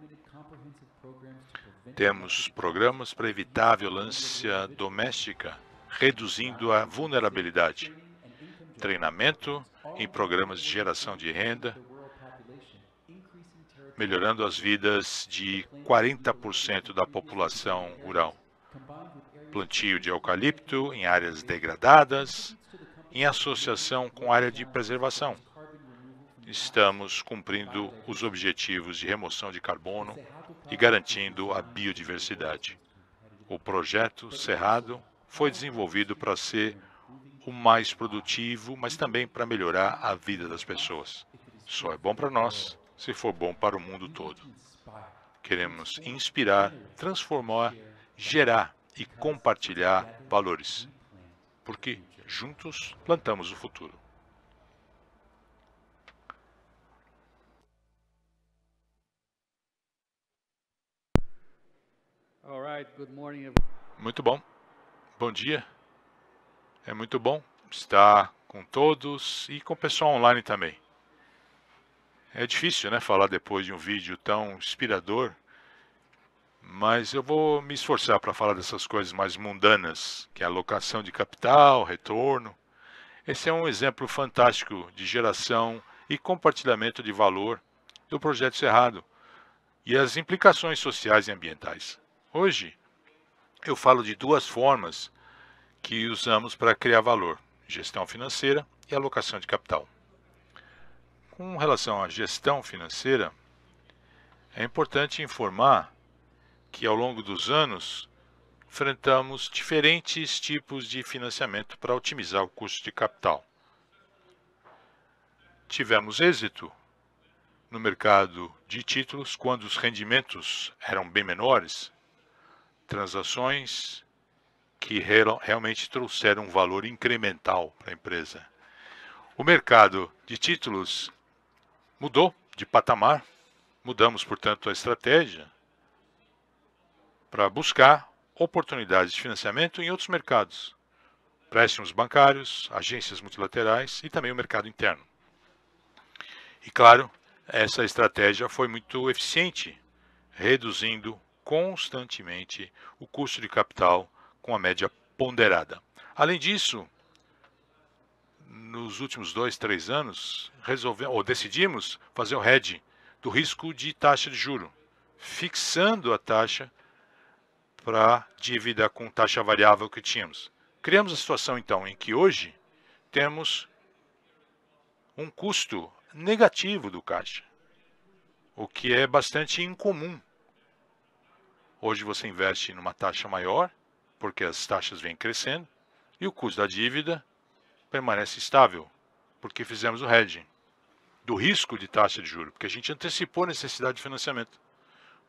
Temos programas para evitar a violência doméstica, reduzindo a vulnerabilidade. Treinamento em programas de geração de renda, melhorando as vidas de 40% da população rural. Plantio de eucalipto em áreas degradadas, em associação com a área de preservação. Estamos cumprindo os objetivos de remoção de carbono e garantindo a biodiversidade. O projeto Cerrado foi desenvolvido para ser o mais produtivo, mas também para melhorar a vida das pessoas. Só é bom para nós se for bom para o mundo todo. Queremos inspirar, transformar, gerar e compartilhar valores, porque juntos plantamos o futuro. Muito bom. Bom dia. É muito bom estar com todos e com o pessoal online também. É difícil, né, falar depois de um vídeo tão inspirador, mas eu vou me esforçar para falar dessas coisas mais mundanas, que é a alocação de capital, retorno. Esse é um exemplo fantástico de geração e compartilhamento de valor do projeto Cerrado e as implicações sociais e ambientais. Hoje, eu falo de duas formas que usamos para criar valor: gestão financeira e alocação de capital. Com relação à gestão financeira, É importante informar que ao longo dos anos enfrentamos diferentes tipos de financiamento para otimizar o custo de capital. Tivemos êxito no mercado de títulos quando os rendimentos eram bem menores, transações que realmente trouxeram um valor incremental para a empresa. O mercado de títulos mudou de patamar, mudamos, portanto, a estratégia para buscar oportunidades de financiamento em outros mercados, préstimos bancários, agências multilaterais e também o mercado interno. E claro, essa estratégia foi muito eficiente, reduzindo constantemente o custo de capital com a média ponderada. Além disso, nos últimos 2, 3 anos, decidimos fazer o hedge do risco de taxa de juro, fixando a taxa para a dívida com taxa variável que tínhamos. Criamos a situação, então, em que hoje temos um custo negativo do caixa, o que é bastante incomum. Hoje você investe numa taxa maior, porque as taxas vêm crescendo, e o custo da dívida permanece estável, porque fizemos o hedging do risco de taxa de juros, porque a gente antecipou a necessidade de financiamento,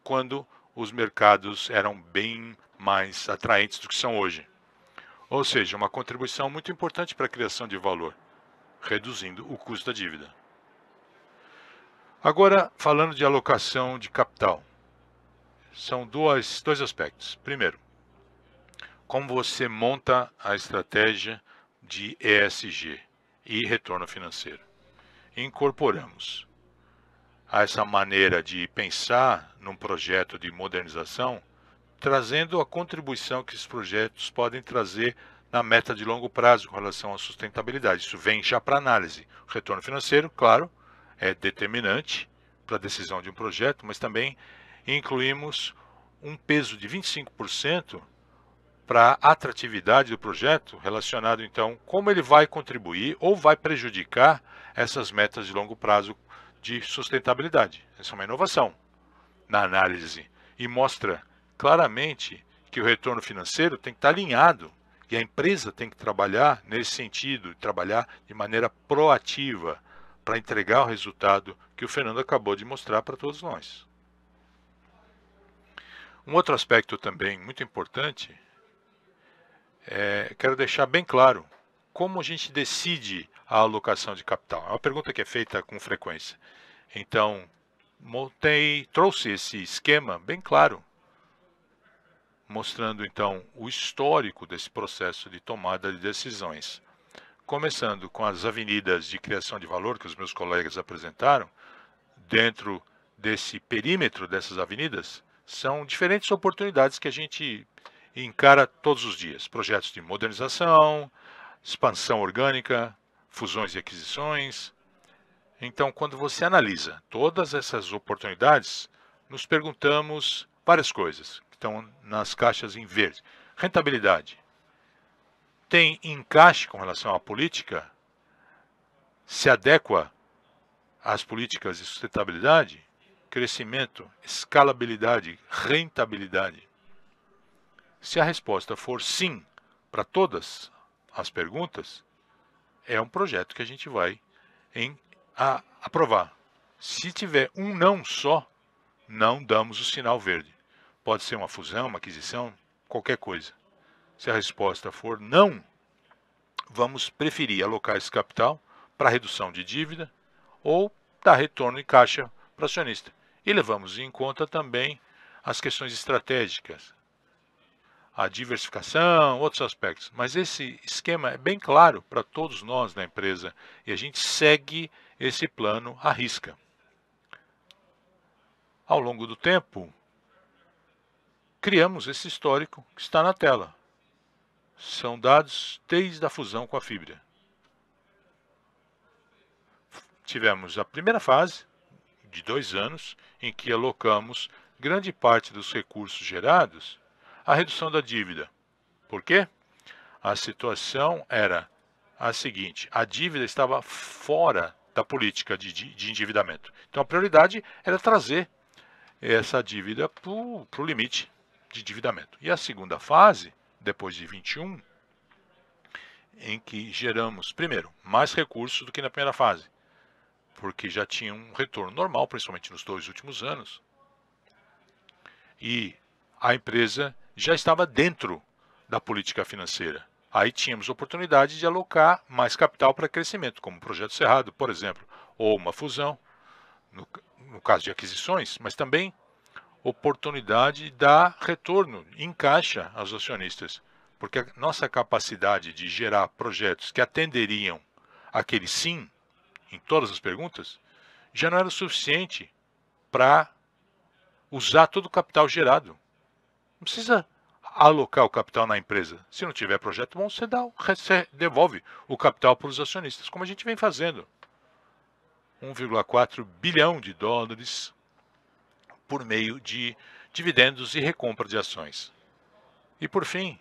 quando os mercados eram bem mais atraentes do que são hoje. Ou seja, uma contribuição muito importante para a criação de valor, reduzindo o custo da dívida. Agora, falando de alocação de capital, são dois aspectos. Primeiro, como você monta a estratégia de ESG e retorno financeiro. Incorporamos a essa maneira de pensar num projeto de modernização, trazendo a contribuição que esses projetos podem trazer na meta de longo prazo com relação à sustentabilidade. Isso vem já para análise. O retorno financeiro, claro, é determinante para a decisão de um projeto, mas também incluímos um peso de 25% para a atratividade do projeto, relacionado então como ele vai contribuir ou vai prejudicar essas metas de longo prazo de sustentabilidade. Essa é uma inovação na análise e mostra claramente que o retorno financeiro tem que estar alinhado e a empresa tem que trabalhar nesse sentido, trabalhar de maneira proativa para entregar o resultado que o Fernando acabou de mostrar para todos nós. Um outro aspecto também muito importante, quero deixar bem claro como a gente decide a alocação de capital. É uma pergunta que é feita com frequência. Então, trouxe esse esquema bem claro, mostrando então o histórico desse processo de tomada de decisões. Começando com as avenidas de criação de valor que os meus colegas apresentaram, dentro desse perímetro dessas avenidas, são diferentes oportunidades que a gente encara todos os dias. Projetos de modernização, expansão orgânica, fusões e aquisições. Então, quando você analisa todas essas oportunidades, nos perguntamos várias coisas que estão nas caixas em verde. Rentabilidade. Tem encaixe com relação à política? Se adequa às políticas de sustentabilidade? Crescimento, escalabilidade, rentabilidade. Se a resposta for sim para todas as perguntas, é um projeto que a gente vai aprovar. Se tiver um não só, não damos o sinal verde. Pode ser uma fusão, uma aquisição, qualquer coisa. Se a resposta for não, vamos preferir alocar esse capital para redução de dívida ou dar retorno em caixa para o acionista. E levamos em conta também as questões estratégicas, a diversificação, outros aspectos. Mas esse esquema é bem claro para todos nós na empresa e a gente segue esse plano à risca. Ao longo do tempo, criamos esse histórico que está na tela. São dados desde a fusão com a Fibria. Tivemos a primeira fase, de 2 anos, em que alocamos grande parte dos recursos gerados à redução da dívida. Por quê? A situação era a seguinte: a dívida estava fora da política de endividamento. Então a prioridade era trazer essa dívida para o limite de endividamento. E a segunda fase, depois de 21, em que geramos, primeiro, mais recursos do que na primeira fase, porque já tinha um retorno normal, principalmente nos 2 últimos anos, e a empresa já estava dentro da política financeira. Aí tínhamos oportunidade de alocar mais capital para crescimento, como o Projeto Cerrado, por exemplo, ou uma fusão, no caso de aquisições, mas também oportunidade de dar retorno em caixa aos acionistas, porque a nossa capacidade de gerar projetos que atenderiam aquele sim em todas as perguntas já não era o suficiente para usar todo o capital gerado. Não precisa alocar o capital na empresa. Se não tiver projeto bom, você devolve o capital para os acionistas, como a gente vem fazendo. 1,4 bilhão de dólares por meio de dividendos e recompra de ações. E por fim,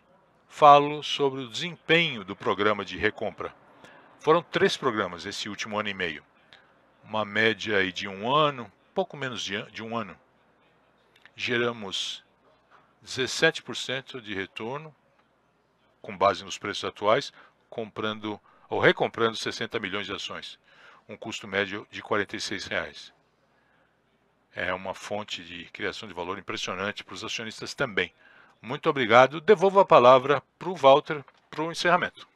falo sobre o desempenho do programa de recompra. Foram 3 programas esse último ano e meio. Uma média aí de 1 ano, pouco menos de 1 ano. Geramos 17% de retorno, com base nos preços atuais, comprando ou recomprando 60 milhões de ações. Um custo médio de R$ 46. É uma fonte de criação de valor impressionante para os acionistas também. Muito obrigado. Devolvo a palavra para o Walter para o encerramento.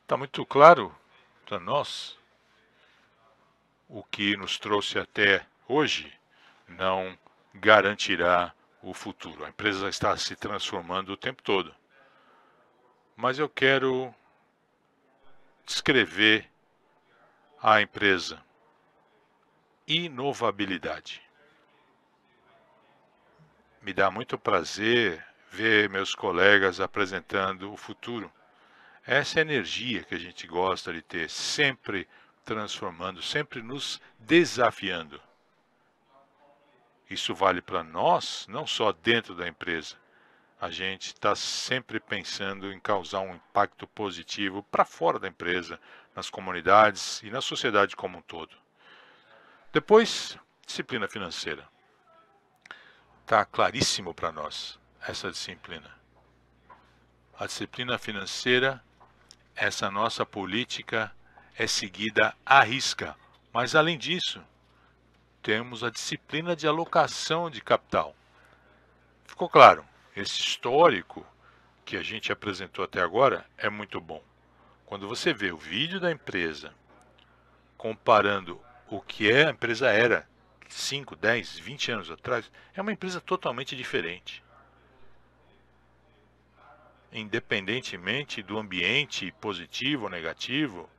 Está muito claro para nós o que nos trouxe até hoje não garantirá o futuro. A empresa está se transformando o tempo todo. Mas eu quero descrever a empresa. Inovabilidade. Me dá muito prazer ver meus colegas apresentando o futuro. Essa energia que a gente gosta de ter, sempre transformando, sempre nos desafiando. Isso vale para nós, não só dentro da empresa. A gente está sempre pensando em causar um impacto positivo para fora da empresa, nas comunidades e na sociedade como um todo. Depois, disciplina financeira. Está claríssimo para nós essa disciplina. A disciplina financeira, essa nossa política é seguida à risca. Mas além disso, temos a disciplina de alocação de capital. Ficou claro? Esse histórico que a gente apresentou até agora é muito bom. Quando você vê o vídeo da empresa comparando o que a empresa era 5, 10, 20 anos atrás, é uma empresa totalmente diferente. Independentemente do ambiente positivo ou negativo,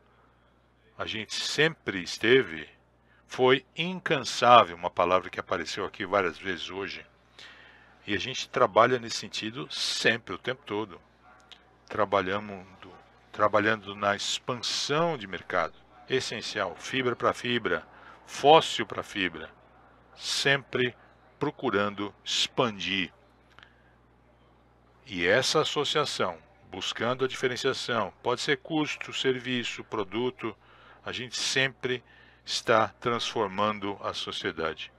a gente sempre foi incansável, uma palavra que apareceu aqui várias vezes hoje. E a gente trabalha nesse sentido sempre, o tempo todo. Trabalhando na expansão de mercado. Essencial, fibra para fibra, fóssil para fibra. Sempre procurando expandir. E essa associação, buscando a diferenciação, pode ser custo, serviço, produto, a gente sempre está transformando a sociedade.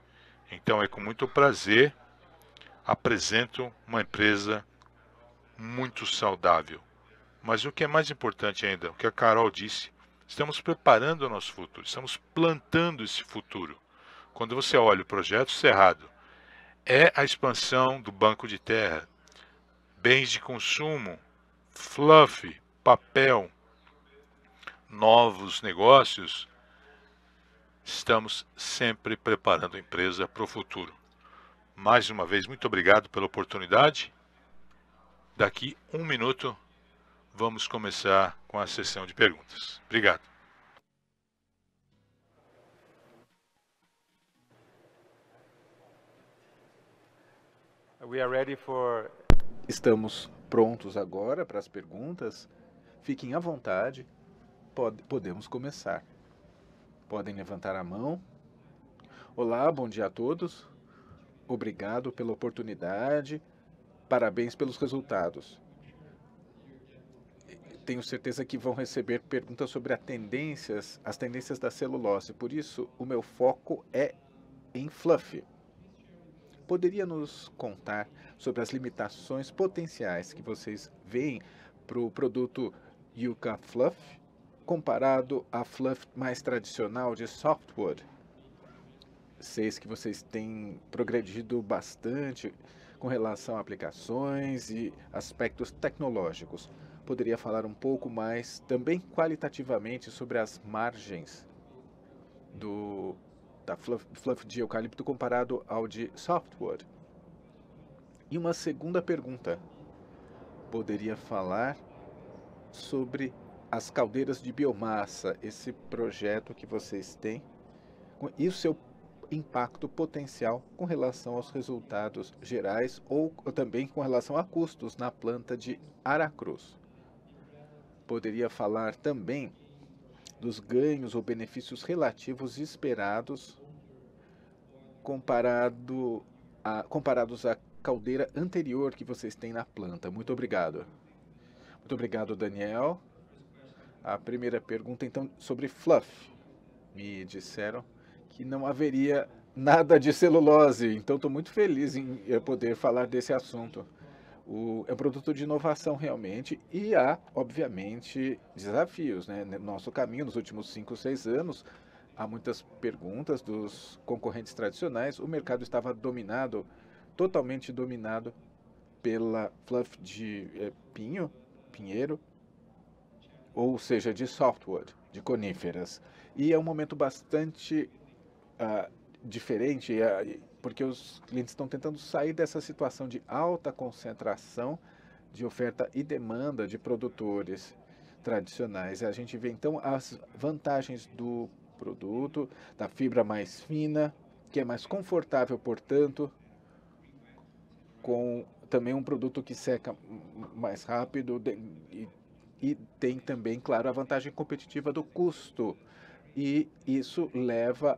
Então é com muito prazer apresento uma empresa muito saudável. Mas o que é mais importante ainda, o que a Carol disse, estamos preparando o nosso futuro, estamos plantando esse futuro. Quando você olha o Projeto Cerrado, é a expansão do banco de terra, bens de consumo, fluff, papel, novos negócios. Estamos sempre preparando a empresa para o futuro. Mais uma vez, muito obrigado pela oportunidade. Daqui 1 minuto, vamos começar com a sessão de perguntas. Obrigado. Estamos prontos agora para as perguntas. Fiquem à vontade. Podemos começar. Podem levantar a mão. Olá, bom dia a todos. Obrigado pela oportunidade. Parabéns pelos resultados. tenho certeza que vão receber perguntas sobre as tendências da celulose. Por isso, o meu foco é em fluff. Poderia nos contar sobre as limitações potenciais que vocês veem para o produto Yucca Fluff comparado a fluff mais tradicional de softwood? Sei que vocês têm progredido bastante com relação a aplicações e aspectos tecnológicos. Poderia falar um pouco mais, também qualitativamente, sobre as margens da fluff de eucalipto comparado ao de softwood? E uma segunda pergunta, poderia falar sobre as caldeiras de biomassa, esse projeto que vocês têm, e o seu impacto potencial com relação aos resultados gerais ou também com relação a custos na planta de Aracruz. Poderia falar também dos ganhos ou benefícios relativos esperados comparados à caldeira anterior que vocês têm na planta. Muito obrigado. Muito obrigado, Daniel. A primeira pergunta, então, sobre fluff. Me disseram que não haveria nada de celulose, então estou muito feliz em poder falar desse assunto. É um produto de inovação realmente e há, obviamente, desafios, né? No nosso caminho, nos últimos 5, 6 anos, há muitas perguntas dos concorrentes tradicionais. O mercado estava totalmente dominado pela fluff de pinheiro, ou seja, de softwood, de coníferas. E é um momento bastante diferente, porque os clientes estão tentando sair dessa situação de alta concentração de oferta e demanda de produtores tradicionais. A gente vê então as vantagens do produto, da fibra mais fina, que é mais confortável, portanto, com também um produto que seca mais rápido e tem também, claro, a vantagem competitiva do custo. E isso leva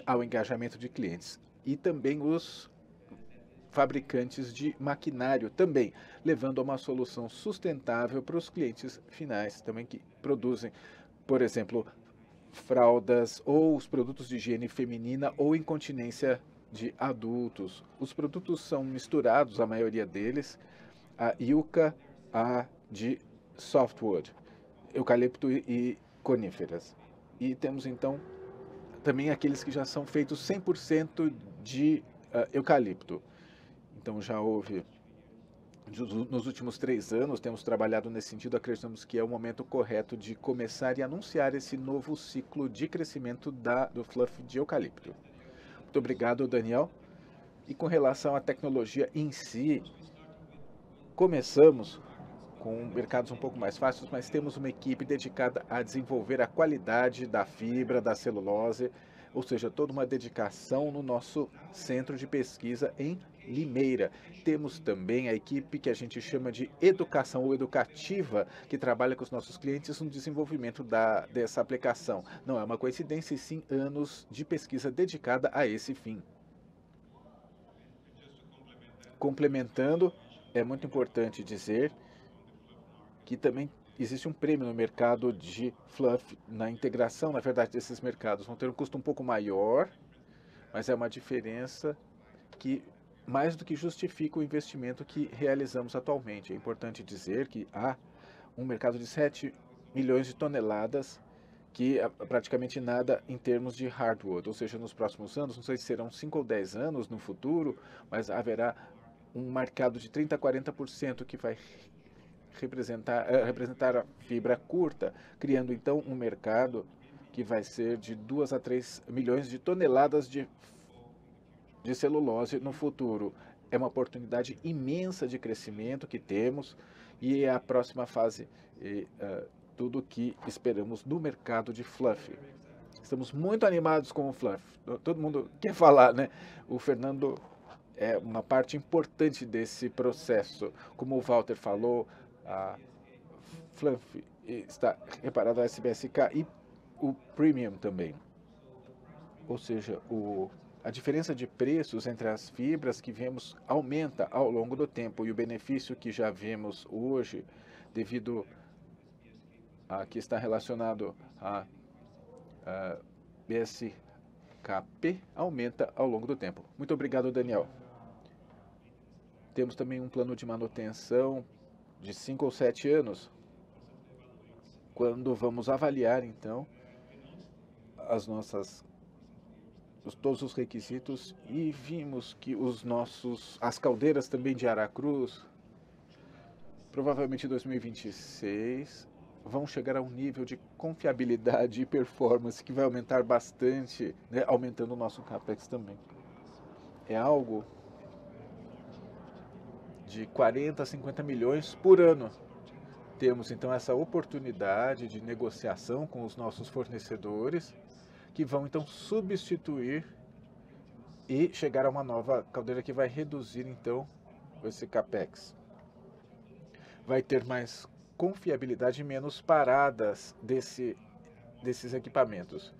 ao engajamento de clientes. E também os fabricantes de maquinário também, levando a uma solução sustentável para os clientes finais também que produzem, por exemplo, fraldas ou os produtos de higiene feminina ou incontinência de adultos. Os produtos são misturados, a maioria deles, a yucca, a de softwood, eucalipto e coníferas. E temos então também aqueles que já são feitos 100% de eucalipto. Então já houve, nos últimos 3 anos, temos trabalhado nesse sentido, acreditamos que é o momento correto de começar e anunciar esse novo ciclo de crescimento do fluff de eucalipto. Muito obrigado, Daniel. E com relação à tecnologia em si, começamos com mercados um pouco mais fáceis, mas temos uma equipe dedicada a desenvolver a qualidade da fibra, da celulose, ou seja, toda uma dedicação no nosso centro de pesquisa em Limeira. Temos também a equipe que a gente chama de educação ou educativa, que trabalha com os nossos clientes no desenvolvimento dessa aplicação. Não é uma coincidência, e sim anos de pesquisa dedicada a esse fim. Complementando, é muito importante dizer que também existe um prêmio no mercado de fluff, na integração, na verdade, desses mercados. Vão ter um custo um pouco maior, mas é uma diferença que mais do que justifica o investimento que realizamos atualmente. É importante dizer que há um mercado de 7 milhões de toneladas, que é praticamente nada em termos de hardwood, ou seja, nos próximos anos, não sei se serão 5 ou 10 anos no futuro, mas haverá um mercado de 30% a 40% que vai representar a fibra curta, criando então um mercado que vai ser de 2 a 3 milhões de toneladas de celulose no futuro. É uma oportunidade imensa de crescimento que temos e é a próxima fase, tudo que esperamos no mercado de fluff. Estamos muito animados com o fluff. Todo mundo quer falar, né? O Fernando é uma parte importante desse processo. Como o Walter falou, a fluff está reparado a SBSK e o premium também. Ou seja, a diferença de preços entre as fibras que vemos aumenta ao longo do tempo e o benefício que já vemos hoje devido que está relacionado a BSKP aumenta ao longo do tempo. Muito obrigado, Daniel. Temos também um plano de manutenção de 5 ou 7 anos, quando vamos avaliar, então, todos os requisitos e vimos que as caldeiras também de Aracruz, provavelmente em 2026, vão chegar a um nível de confiabilidade e performance que vai aumentar bastante, né, aumentando o nosso CAPEX também. É algo de 40 a 50 milhões por ano. Temos então essa oportunidade de negociação com os nossos fornecedores, que vão então substituir e chegar a uma nova caldeira que vai reduzir então esse CAPEX. Vai ter mais confiabilidade e menos paradas desses equipamentos.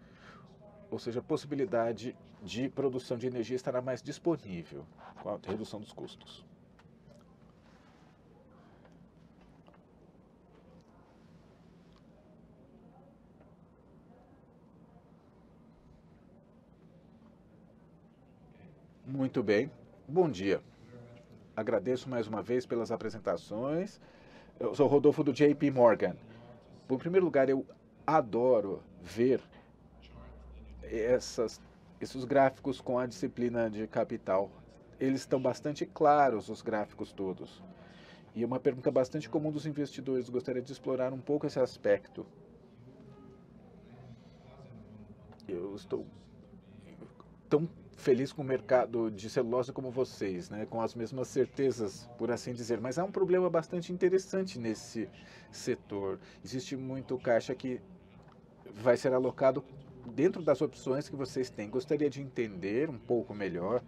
Ou seja, a possibilidade de produção de energia estará mais disponível com a redução dos custos. Muito bem. Bom dia. Agradeço mais uma vez pelas apresentações. Eu sou o Rodolfo do JP Morgan. Em primeiro lugar, eu adoro ver esses gráficos com a disciplina de capital. Eles estão bastante claros, os gráficos todos. E uma pergunta bastante comum dos investidores. Gostaria de explorar um pouco esse aspecto. Eu estou tão feliz com o mercado de celulose como vocês, né? Com as mesmas certezas, por assim dizer. Mas há um problema bastante interessante nesse setor. Existe muito caixa que vai ser alocado dentro das opções que vocês têm. Gostaria de entender um pouco melhor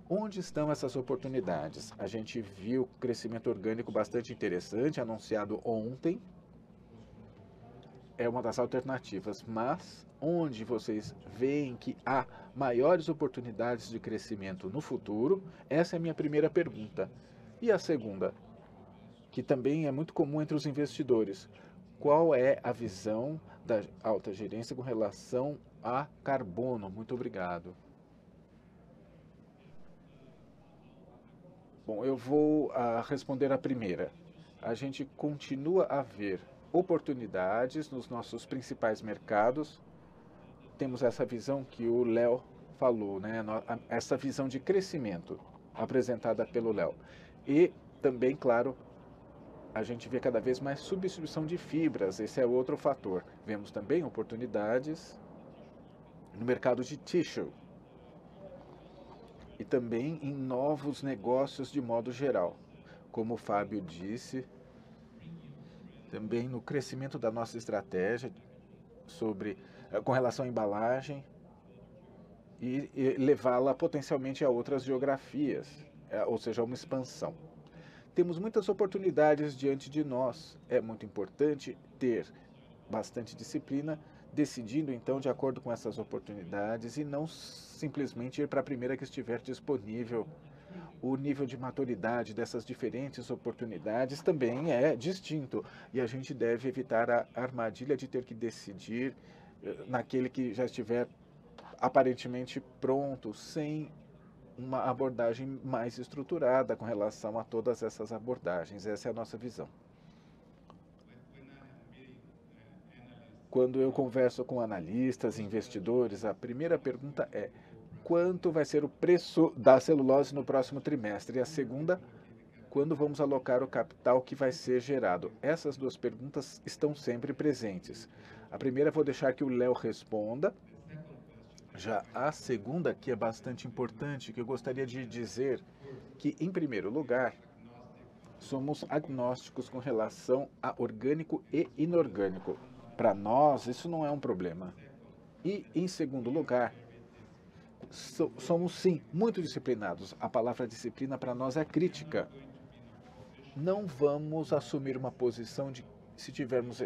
onde estão essas oportunidades. A gente viu crescimento orgânico bastante interessante, anunciado ontem. É uma das alternativas, mas onde vocês veem que há maiores oportunidades de crescimento no futuro? Essa é a minha primeira pergunta. E a segunda, que também é muito comum entre os investidores: qual é a visão da alta gerência com relação a carbono? Muito obrigado. Bom, eu vou responder a primeira. A gente continua a ver oportunidades nos nossos principais mercados. Temos essa visão que o Léo falou, né? Essa visão de crescimento apresentada pelo Léo. E também, claro, a gente vê cada vez mais substituição de fibras, esse é outro fator. Vemos também oportunidades no mercado de tissue e também em novos negócios de modo geral. Como o Fábio disse, também no crescimento da nossa estratégia com relação à embalagem e levá-la potencialmente a outras geografias, ou seja, uma expansão. Temos muitas oportunidades diante de nós. É muito importante ter bastante disciplina, decidindo então de acordo com essas oportunidades e não simplesmente ir para a primeira que estiver disponível. O nível de maturidade dessas diferentes oportunidades também é distinto e a gente deve evitar a armadilha de ter que decidir naquele que já estiver aparentemente pronto, sem uma abordagem mais estruturada com relação a todas essas abordagens. Essa é a nossa visão. Quando eu converso com analistas e investidores, a primeira pergunta é: quanto vai ser o preço da celulose no próximo trimestre? E a segunda, quando vamos alocar o capital que vai ser gerado? Essas duas perguntas estão sempre presentes. A primeira vou deixar que o Léo responda. Já a segunda, que é bastante importante, que eu gostaria de dizer que, em primeiro lugar, somos agnósticos com relação a orgânico e inorgânico. Para nós, isso não é um problema. E, em segundo lugar, somos, sim, muito disciplinados. A palavra disciplina para nós é crítica. Não vamos assumir uma posição de, se tivermos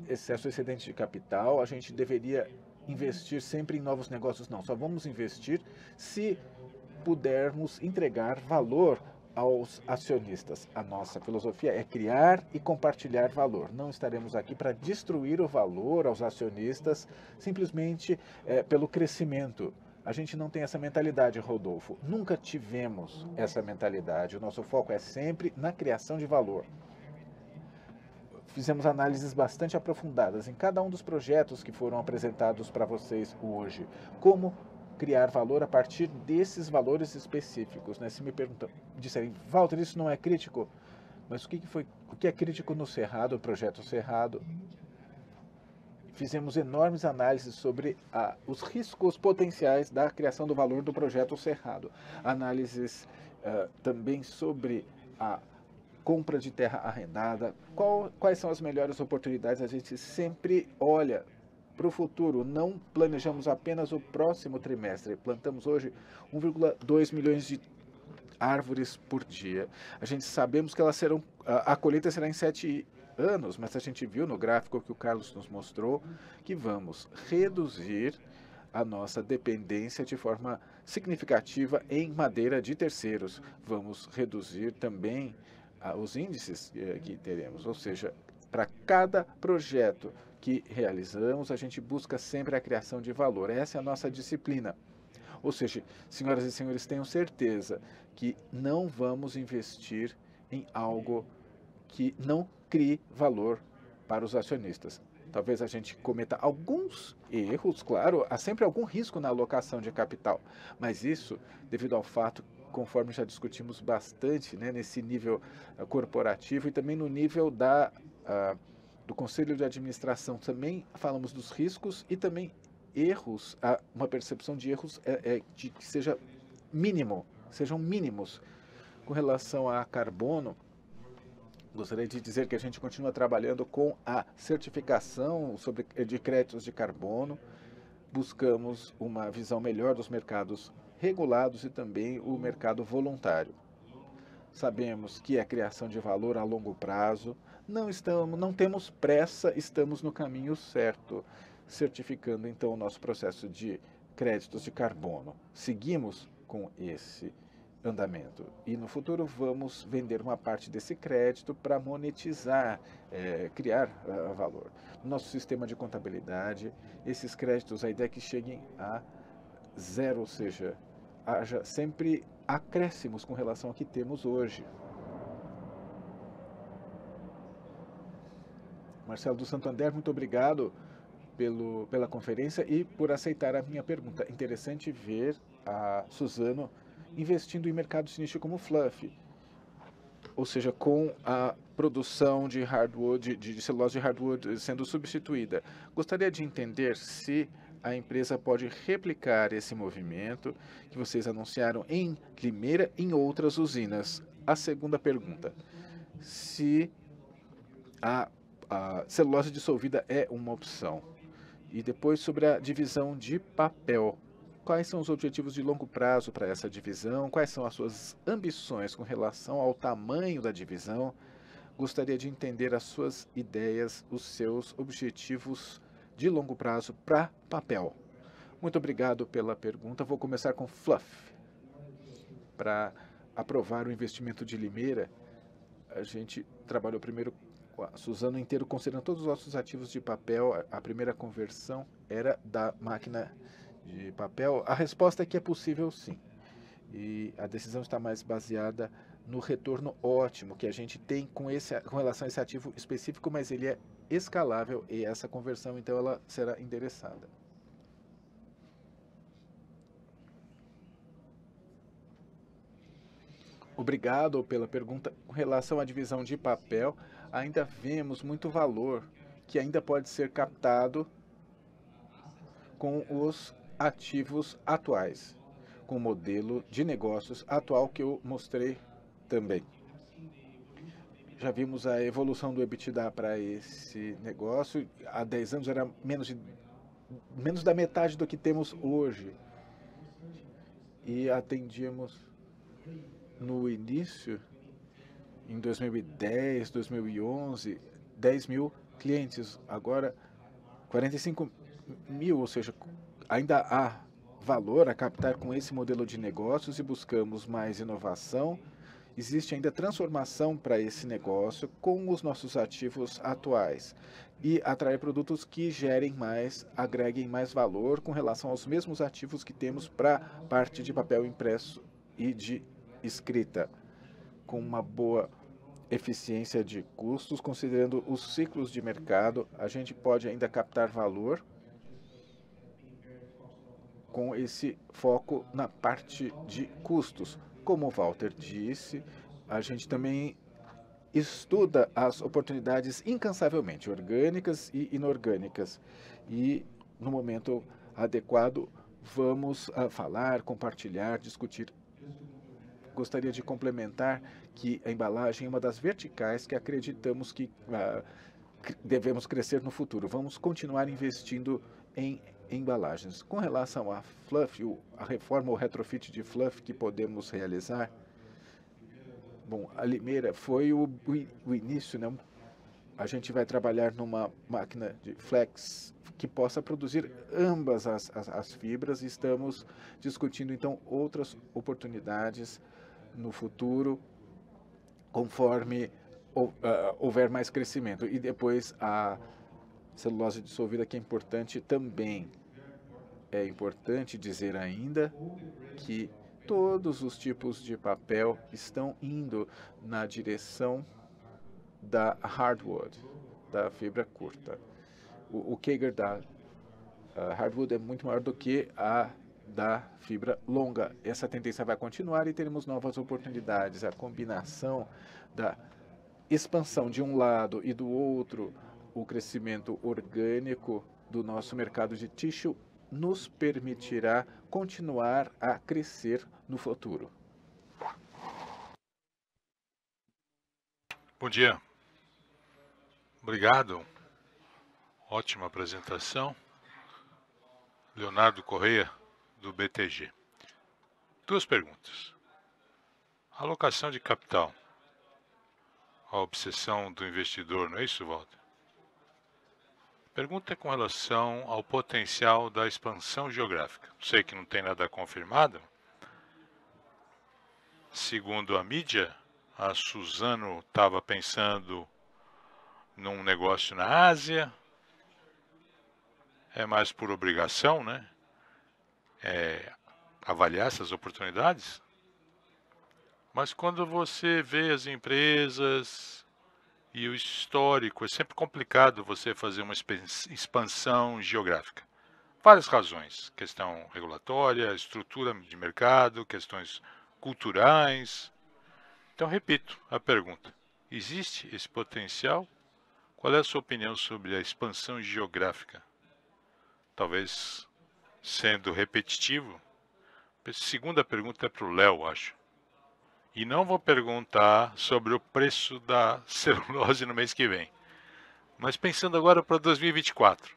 excesso excedente de capital, a gente deveria investir sempre em novos negócios. Não, só vamos investir se pudermos entregar valor aos acionistas. A nossa filosofia é criar e compartilhar valor. Não estaremos aqui para destruir o valor aos acionistas simplesmente pelo crescimento. A gente não tem essa mentalidade, Rodolfo. Nunca tivemos essa mentalidade. O nosso foco é sempre na criação de valor. Fizemos análises bastante aprofundadas em cada um dos projetos que foram apresentados para vocês hoje. Como criar valor a partir desses valores específicos, né? Se me perguntam, disserem, Walter, isso não é crítico? Mas o que é crítico no Cerrado, o projeto Cerrado? Fizemos enormes análises sobre os riscos potenciais da criação do valor do projeto Cerrado. Análises também sobre a compra de terra arrendada, quais são as melhores oportunidades. A gente sempre olha para o futuro, não planejamos apenas o próximo trimestre. Plantamos hoje 1,2 milhões de árvores por dia. A gente sabemos que elas serão, a colheita será em 7 anos, mas a gente viu no gráfico que o Carlos nos mostrou que vamos reduzir a nossa dependência de forma significativa em madeira de terceiros. Vamos reduzir também os índices que teremos, ou seja, para cada projeto que realizamos, a gente busca sempre a criação de valor. Essa é a nossa disciplina. Ou seja, senhoras e senhores, tenham certeza que não vamos investir em algo que não crie valor para os acionistas. Talvez a gente cometa alguns erros, claro, há sempre algum risco na alocação de capital, mas isso devido ao fato, conforme já discutimos bastante, né, nesse nível corporativo e também no nível do Conselho de Administração, também falamos dos riscos e também erros, uma percepção de erros de que sejam mínimos. Com relação a carbono, gostaria de dizer que a gente continua trabalhando com a certificação de créditos de carbono. Buscamos uma visão melhor dos mercados regulados e também o mercado voluntário. Sabemos que é a criação de valor a longo prazo. Não temos pressa, estamos no caminho certo, certificando então o nosso processo de créditos de carbono. Seguimos com esse andamento e no futuro vamos vender uma parte desse crédito para monetizar, criar valor. No nosso sistema de contabilidade, esses créditos, a ideia é que cheguem a zero, ou seja, haja sempre acréscimos com relação ao que temos hoje. Marcelo do Santander, muito obrigado pela conferência e por aceitar a minha pergunta. Interessante ver a Suzano investindo em mercados de nicho como fluff, ou seja, com a produção de hardwood, de celulose de hardwood sendo substituída. Gostaria de entender se a empresa pode replicar esse movimento que vocês anunciaram em Limeira e em outras usinas. A segunda pergunta, se a celulose dissolvida é uma opção. E depois sobre a divisão de papel. Quais são os objetivos de longo prazo para essa divisão? Quais são as suas ambições com relação ao tamanho da divisão? Gostaria de entender as suas ideias, os seus objetivos de longo prazo para papel. Muito obrigado pela pergunta. Vou começar com fluff. Para aprovar o investimento de Limeira, a gente trabalhou primeiro com a Suzano inteiro, considerando todos os nossos ativos de papel. A primeira conversão era da máquina de papel. A resposta é que é possível sim. E a decisão está mais baseada no retorno ótimo que a gente tem com relação a esse ativo específico, mas ele é escalável e essa conversão então ela será endereçada. Obrigado pela pergunta. Com relação à divisão de papel, ainda vemos muito valor que ainda pode ser captado com os ativos atuais, com o modelo de negócios atual que eu mostrei também. Já vimos a evolução do EBITDA para esse negócio. Há 10 anos era menos da metade do que temos hoje. E atendíamos no início, em 2010, 2011, 10 mil clientes. Agora, 45 mil, ou seja, ainda há valor a captar com esse modelo de negócios e buscamos mais inovação existe ainda transformação para esse negócio com os nossos ativos atuais e atrair produtos que gerem mais, agreguem mais valor com relação aos mesmos ativos que temos para parte de papel impresso e de escrita, com uma boa eficiência de custos, considerando os ciclos de mercado, a gente pode ainda captar valor com esse foco na parte de custos. Como o Walter disse, a gente também estuda as oportunidades incansavelmente, orgânicas e inorgânicas. E no momento adequado, vamos falar, compartilhar, discutir. Gostaria de complementar que a embalagem é uma das verticais que acreditamos que devemos crescer no futuro. Vamos continuar investindo em embalagens. Com relação a Fluff, a reforma ou retrofit de Fluff que podemos realizar, bom, a Limeira foi o início, né? A gente vai trabalhar numa máquina de flex que possa produzir ambas as fibras e estamos discutindo então outras oportunidades no futuro, conforme houver mais crescimento. E depois a celulose dissolvida, que é importante também. É importante dizer ainda que todos os tipos de papel estão indo na direção da hardwood, da fibra curta. O Kager da hardwood é muito maior do que a da fibra longa. Essa tendência vai continuar e teremos novas oportunidades. A combinação da expansão de um lado e do outro, o crescimento orgânico do nosso mercado de tissue nos permitirá continuar a crescer no futuro. Bom dia. Obrigado. Ótima apresentação. Leonardo Correia, do BTG. Duas perguntas. Alocação de capital. A obsessão do investidor, não é isso, Walter? Pergunta é com relação ao potencial da expansão geográfica. Sei que não tem nada confirmado. Segundo a mídia, a Suzano estava pensando num negócio na Ásia. É mais por obrigação, né? Avaliar essas oportunidades. Mas quando você vê as empresas e o histórico, é sempre complicado você fazer uma expansão geográfica. Várias razões. Questão regulatória, estrutura de mercado, questões culturais. Então, repito a pergunta. Existe esse potencial? Qual é a sua opinião sobre a expansão geográfica? Talvez sendo repetitivo. A segunda pergunta é para o Léo, acho. E não vou perguntar sobre o preço da celulose no mês que vem. Mas pensando agora para 2024.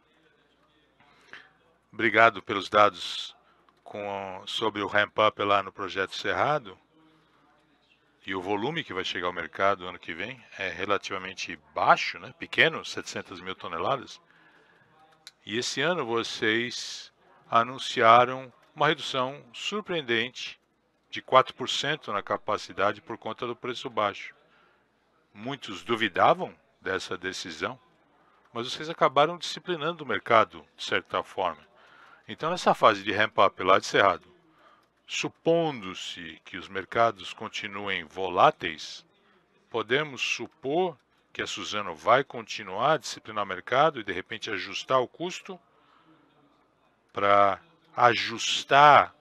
Obrigado pelos dados sobre o ramp-up lá no Projeto Cerrado. E o volume que vai chegar ao mercado ano que vem é relativamente baixo, né? Pequeno, 700 mil toneladas. E esse ano vocês anunciaram uma redução surpreendente de 4% na capacidade por conta do preço baixo. Muitos duvidavam dessa decisão, mas vocês acabaram disciplinando o mercado, de certa forma. Então, nessa fase de ramp-up lá de Cerrado, supondo-se que os mercados continuem voláteis, podemos supor que a Suzano vai continuar a disciplinar o mercado e, de repente, ajustar o custo para ajustar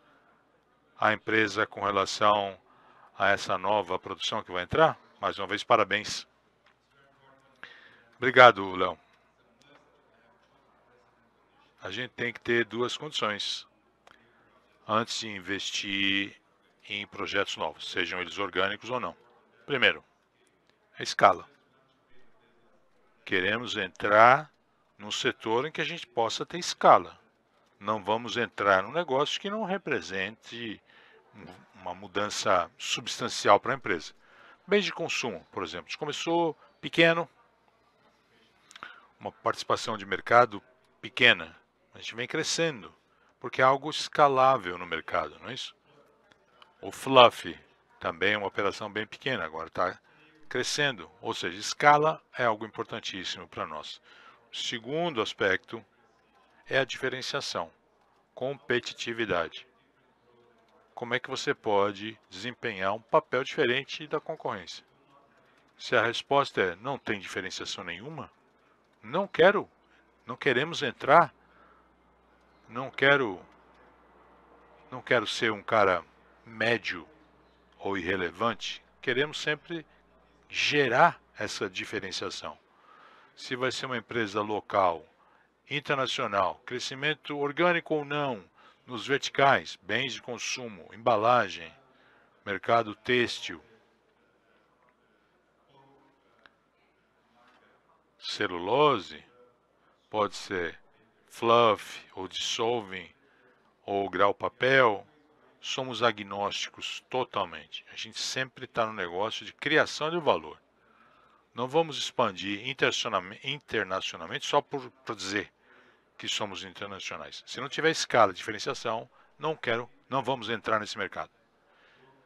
a empresa com relação a essa nova produção que vai entrar? Mais uma vez, parabéns. Obrigado, Léo. A gente tem que ter duas condições antes de investir em projetos novos, sejam eles orgânicos ou não. Primeiro, a escala. Queremos entrar num setor em que a gente possa ter escala. Não vamos entrar num negócio que não represente uma mudança substancial para a empresa. Bens de consumo, por exemplo. A gente começou pequeno, uma participação de mercado pequena. A gente vem crescendo, porque é algo escalável no mercado, não é isso? O Fluff, Também é uma operação bem pequena, agora está crescendo, ou seja, escala é algo importantíssimo para nós. O segundo aspecto é a diferenciação, competitividade. Como é que você pode desempenhar um papel diferente da concorrência? Se a resposta é não tem diferenciação nenhuma, não queremos entrar, não quero ser um cara médio ou irrelevante, queremos sempre gerar essa diferenciação. Se vai ser uma empresa local, internacional, crescimento orgânico ou não, nos verticais, bens de consumo, embalagem, mercado têxtil, celulose, pode ser fluff ou dissolving ou grau papel, somos agnósticos totalmente. A gente sempre está no negócio de criação de valor. Não vamos expandir internacionalmente só por dizer que somos internacionais. Se não tiver escala, diferenciação, não vamos entrar nesse mercado.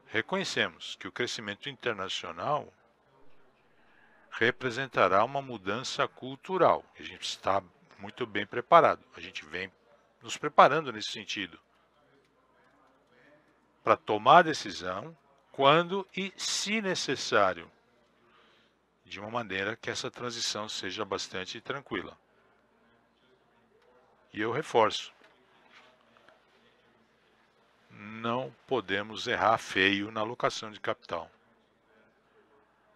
Reconhecemos que o crescimento internacional representará uma mudança cultural. A gente está muito bem preparado. A gente vem nos preparando nesse sentido para tomar a decisão quando e se necessário, de uma maneira que essa transição seja bastante tranquila. E eu reforço, não podemos errar feio na alocação de capital.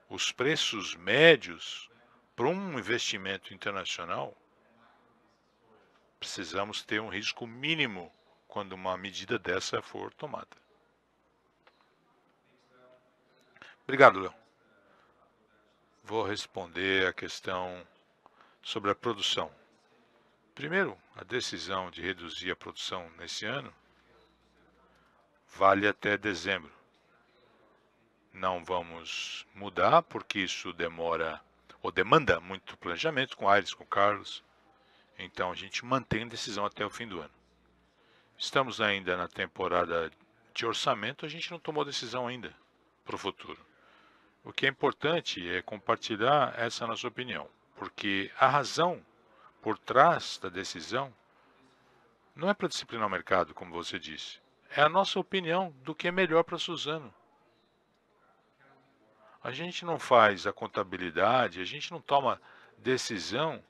Os preços médios para um investimento internacional, precisamos ter um risco mínimo quando uma medida dessa for tomada. Obrigado, Léo. Vou responder a questão sobre a produção. Primeiro, a decisão de reduzir a produção nesse ano vale até dezembro. Não vamos mudar, porque isso demanda muito planejamento com Aires, com Carlos. Então, a gente mantém a decisão até o fim do ano. Estamos ainda na temporada de orçamento, a gente não tomou decisão ainda para o futuro. O que é importante é compartilhar essa nossa opinião, porque a razão por trás da decisão não é para disciplinar o mercado, como você disse. É a nossa opinião do que é melhor para a Suzano. A gente não faz a contabilidade, a gente não toma decisão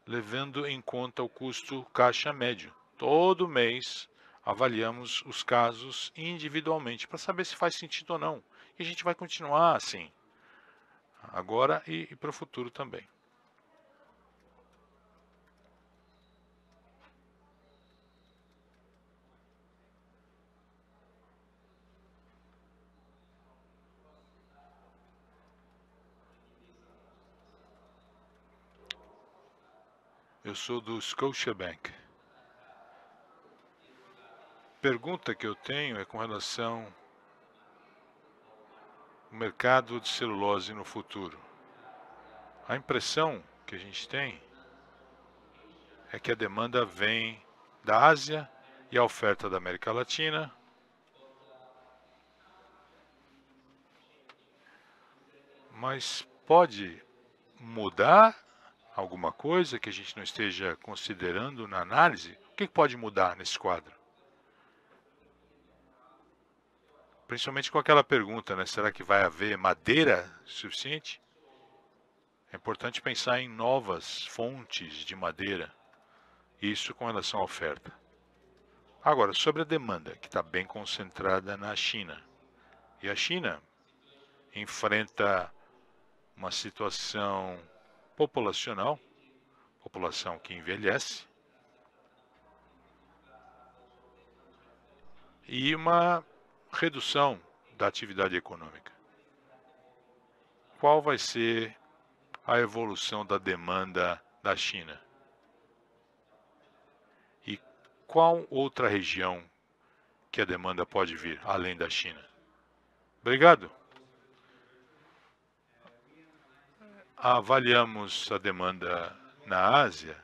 levando em conta o custo caixa médio. Todo mês avaliamos os casos individualmente para saber se faz sentido ou não. E a gente vai continuar assim, agora e para o futuro também. Eu sou do Scotiabank. Pergunta que eu tenho é com relação ao mercado de celulose no futuro. A impressão que a gente tem é que a demanda vem da Ásia e a oferta da América Latina. Mas pode mudar alguma coisa que a gente não esteja considerando na análise? O que pode mudar nesse quadro? Principalmente com aquela pergunta, né? Será que vai haver madeira suficiente? É importante pensar em novas fontes de madeira. Isso com relação à oferta. Agora, sobre a demanda, que está bem concentrada na China. E a China enfrenta uma situação populacional, população que envelhece, e uma redução da atividade econômica. Qual vai ser a evolução da demanda da China? E qual outra região que a demanda pode vir, além da China? Obrigado. Avaliamos a demanda na Ásia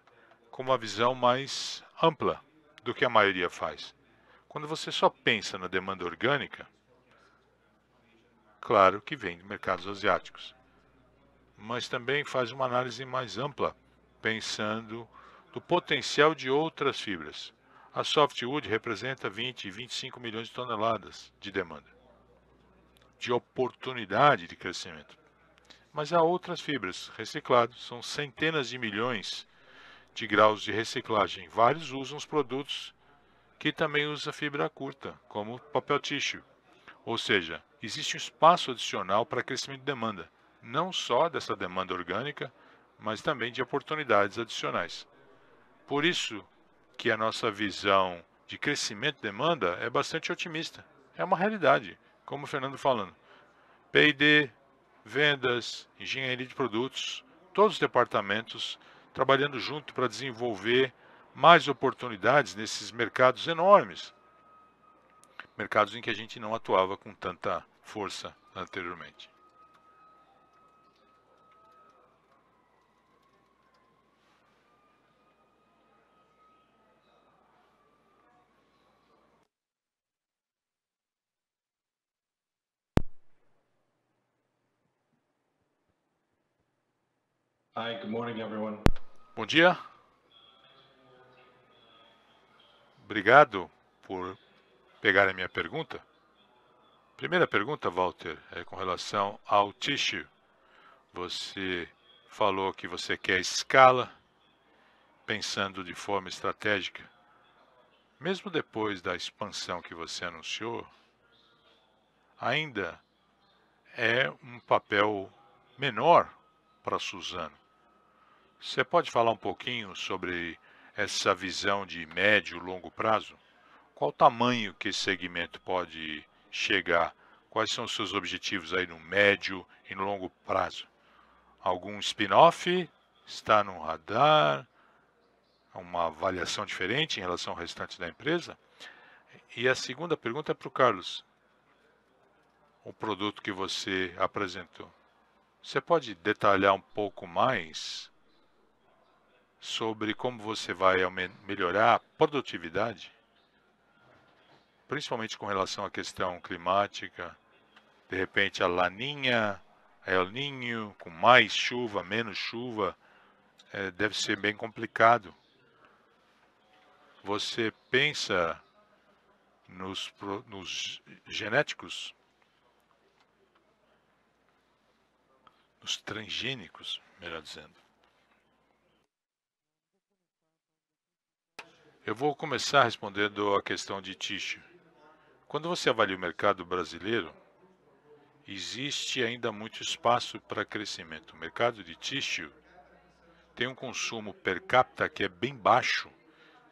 com uma visão mais ampla do que a maioria faz. Quando você só pensa na demanda orgânica, claro que vem de mercados asiáticos, mas também faz uma análise mais ampla, pensando no potencial de outras fibras. A softwood representa 20 e 25 milhões de toneladas de demanda, de oportunidade de crescimento. Mas há outras fibras recicladas, são centenas de milhões de graus de reciclagem. Vários usam os produtos que também usam fibra curta, como papel tissue. Ou seja, existe um espaço adicional para crescimento de demanda, não só dessa demanda orgânica, mas também de oportunidades adicionais. Por isso que a nossa visão de crescimento de demanda é bastante otimista. É uma realidade, como o Fernando falando. P&D, vendas, engenharia de produtos, todos os departamentos trabalhando junto para desenvolver mais oportunidades nesses mercados enormes. Mercados em que a gente não atuava com tanta força anteriormente. Hi, good morning, everyone. Bom dia. Obrigado por pegar a minha pergunta. Primeira pergunta, Walter, é com relação ao tissue. Você falou que você quer escala, pensando de forma estratégica. Mesmo depois da expansão que você anunciou, ainda é um papel menor para a Suzano. Você pode falar um pouquinho sobre essa visão de médio e longo prazo? Qual o tamanho que esse segmento pode chegar? Quais são os seus objetivos aí no médio e no longo prazo? Algum spin-off está no radar? Uma avaliação diferente em relação ao restante da empresa? E a segunda pergunta é para o Carlos. O produto que você apresentou. Você pode detalhar um pouco mais sobre como você vai melhorar a produtividade, principalmente com relação à questão climática, de repente a Laninha, a El Niño, com mais chuva, menos chuva, deve ser bem complicado. Você pensa nos genéticos, nos transgênicos, melhor dizendo. Eu vou começar respondendo a questão de tissue. Quando você avalia o mercado brasileiro, existe ainda muito espaço para crescimento. O mercado de tissue tem um consumo per capita que é bem baixo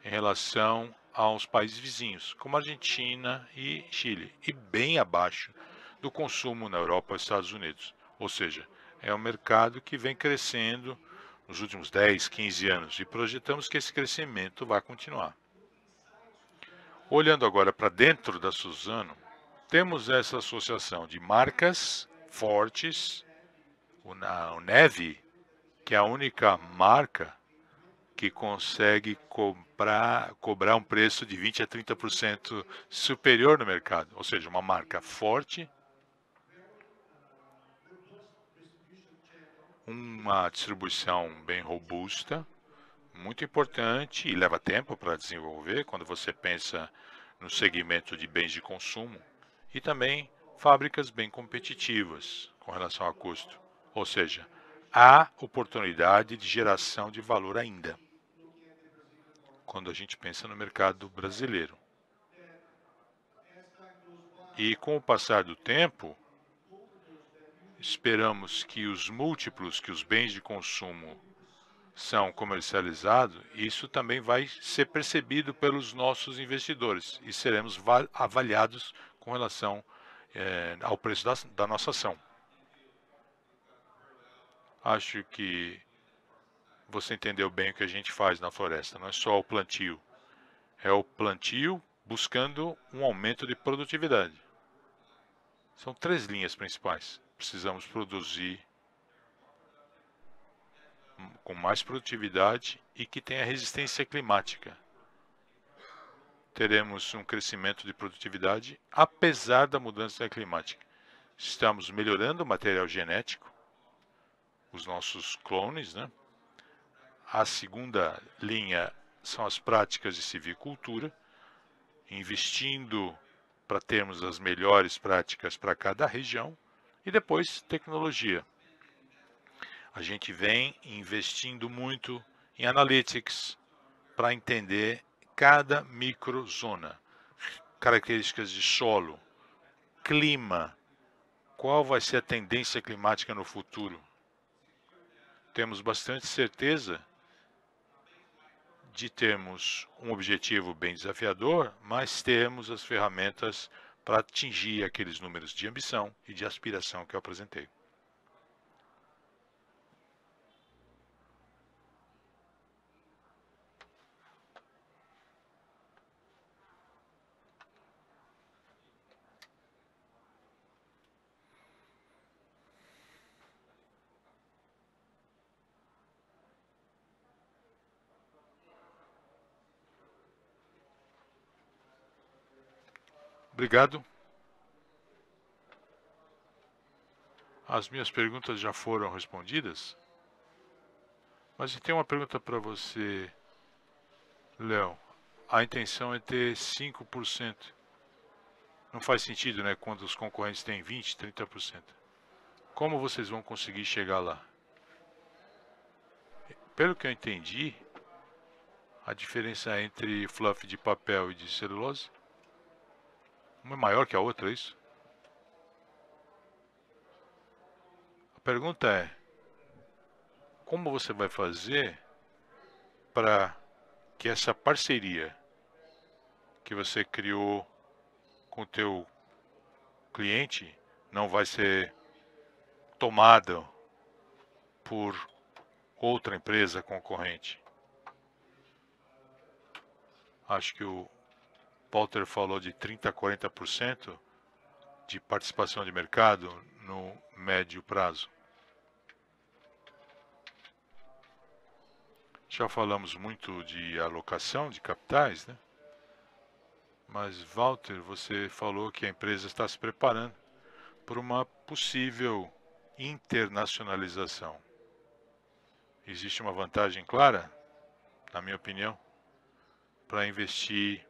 em relação aos países vizinhos, como Argentina e Chile, e bem abaixo do consumo na Europa e Estados Unidos. Ou seja, é um mercado que vem crescendo nos últimos 10, 15 anos, e projetamos que esse crescimento vai continuar. Olhando agora para dentro da Suzano, temos essa associação de marcas fortes, o Neve, que é a única marca que consegue cobrar um preço de 20 a 30% superior no mercado, ou seja, uma marca forte, uma distribuição bem robusta, muito importante e leva tempo para desenvolver quando você pensa no segmento de bens de consumo, e também fábricas bem competitivas com relação a custo, ou seja, há oportunidade de geração de valor ainda, quando a gente pensa no mercado brasileiro. E com o passar do tempo, esperamos que os múltiplos que os bens de consumo são comercializados, isso também vai ser percebido pelos nossos investidores e seremos avaliados com relação ao preço da nossa ação. Acho que você entendeu bem o que a gente faz na floresta, não é só o plantio. É o plantio buscando um aumento de produtividade. São 3 linhas principais. Precisamos produzir com mais produtividade e que tenha resistência climática. Teremos um crescimento de produtividade apesar da mudança climática. Estamos melhorando o material genético, os nossos clones, né? A segunda linha são as práticas de silvicultura, investindo para termos as melhores práticas para cada região, e depois tecnologia. A gente vem investindo muito em analytics para entender cada microzona, características de solo, clima, qual vai ser a tendência climática no futuro. Temos bastante certeza de termos um objetivo bem desafiador, mas temos as ferramentas para atingir aqueles números de ambição e de aspiração que eu apresentei. Obrigado. As minhas perguntas já foram respondidas, mas eu tenho uma pergunta para você, Léo. A intenção é ter 5%. Não faz sentido, né, quando os concorrentes têm 20%, 30%. Como vocês vão conseguir chegar lá? Pelo que eu entendi, a diferença entre fluff de papel e de celulose, uma é maior que a outra, é isso? A pergunta é, como você vai fazer para que essa parceria que você criou com o teu cliente não vai ser tomada por outra empresa concorrente? Acho que o Walter falou de 30% a 40% de participação de mercado no médio prazo. Já falamos muito de alocação de capitais, né? Mas, Walter, você falou que a empresa está se preparando por uma possível internacionalização. Existe uma vantagem clara, na minha opinião, para investir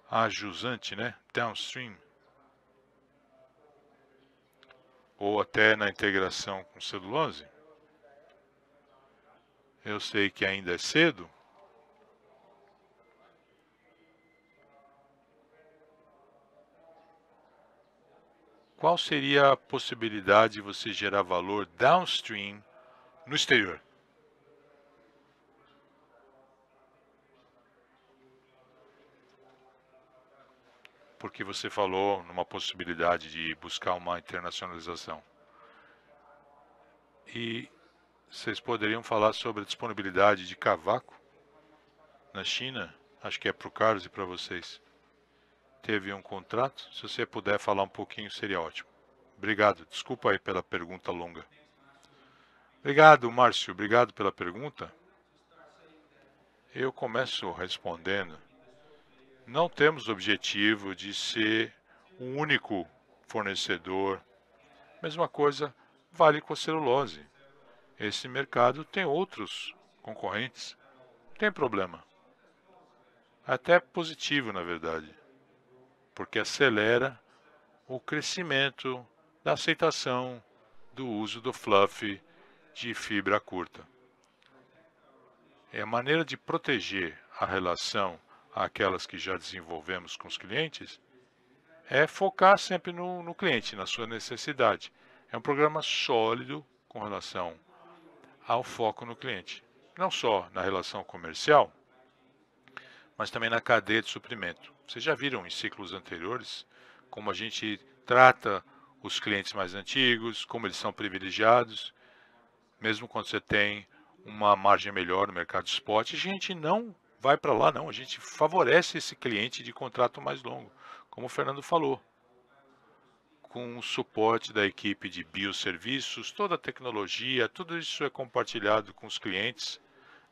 a jusante, né? Downstream, ou até na integração com celulose. Eu sei que ainda é cedo. Qual seria a possibilidade de você gerar valor downstream no exterior? Porque você falou numa possibilidade de buscar uma internacionalização. E vocês poderiam falar sobre a disponibilidade de cavaco na China? Acho que é para o Carlos e para vocês. Teve um contrato? Se você puder falar um pouquinho, seria ótimo. Obrigado. Desculpa aí pela pergunta longa. Obrigado, Márcio. Obrigado pela pergunta. Eu começo respondendo. Não temos o objetivo de ser o único fornecedor. Mesma coisa vale com a celulose. Esse mercado tem outros concorrentes. Não tem problema. Até positivo, na verdade. Porque acelera o crescimento da aceitação do uso do fluff de fibra curta. É a maneira de proteger a relação àquelas que já desenvolvemos com os clientes é focar sempre no cliente, na sua necessidade. É um programa sólido com relação ao foco no cliente. Não só na relação comercial, mas também na cadeia de suprimento. Vocês já viram em ciclos anteriores como a gente trata os clientes mais antigos, como eles são privilegiados, mesmo quando você tem uma margem melhor no mercado spot, a gente não vai para lá, não. A gente favorece esse cliente de contrato mais longo, como o Fernando falou, com o suporte da equipe de bioserviços, toda a tecnologia, tudo isso é compartilhado com os clientes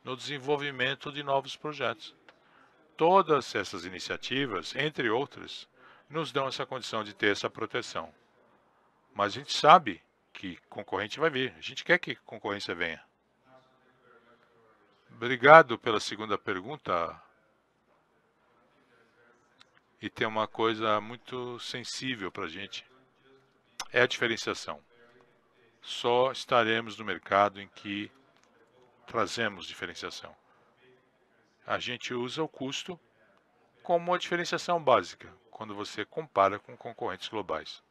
no desenvolvimento de novos projetos. Todas essas iniciativas, entre outras, nos dão essa condição de ter essa proteção. Mas a gente sabe que concorrente vai vir. A gente quer que concorrência venha. Obrigado pela segunda pergunta. E tem uma coisa muito sensível para a gente. É a diferenciação. Só estaremos no mercado em que trazemos diferenciação. A gente usa o custo como uma diferenciação básica, quando você compara com concorrentes globais.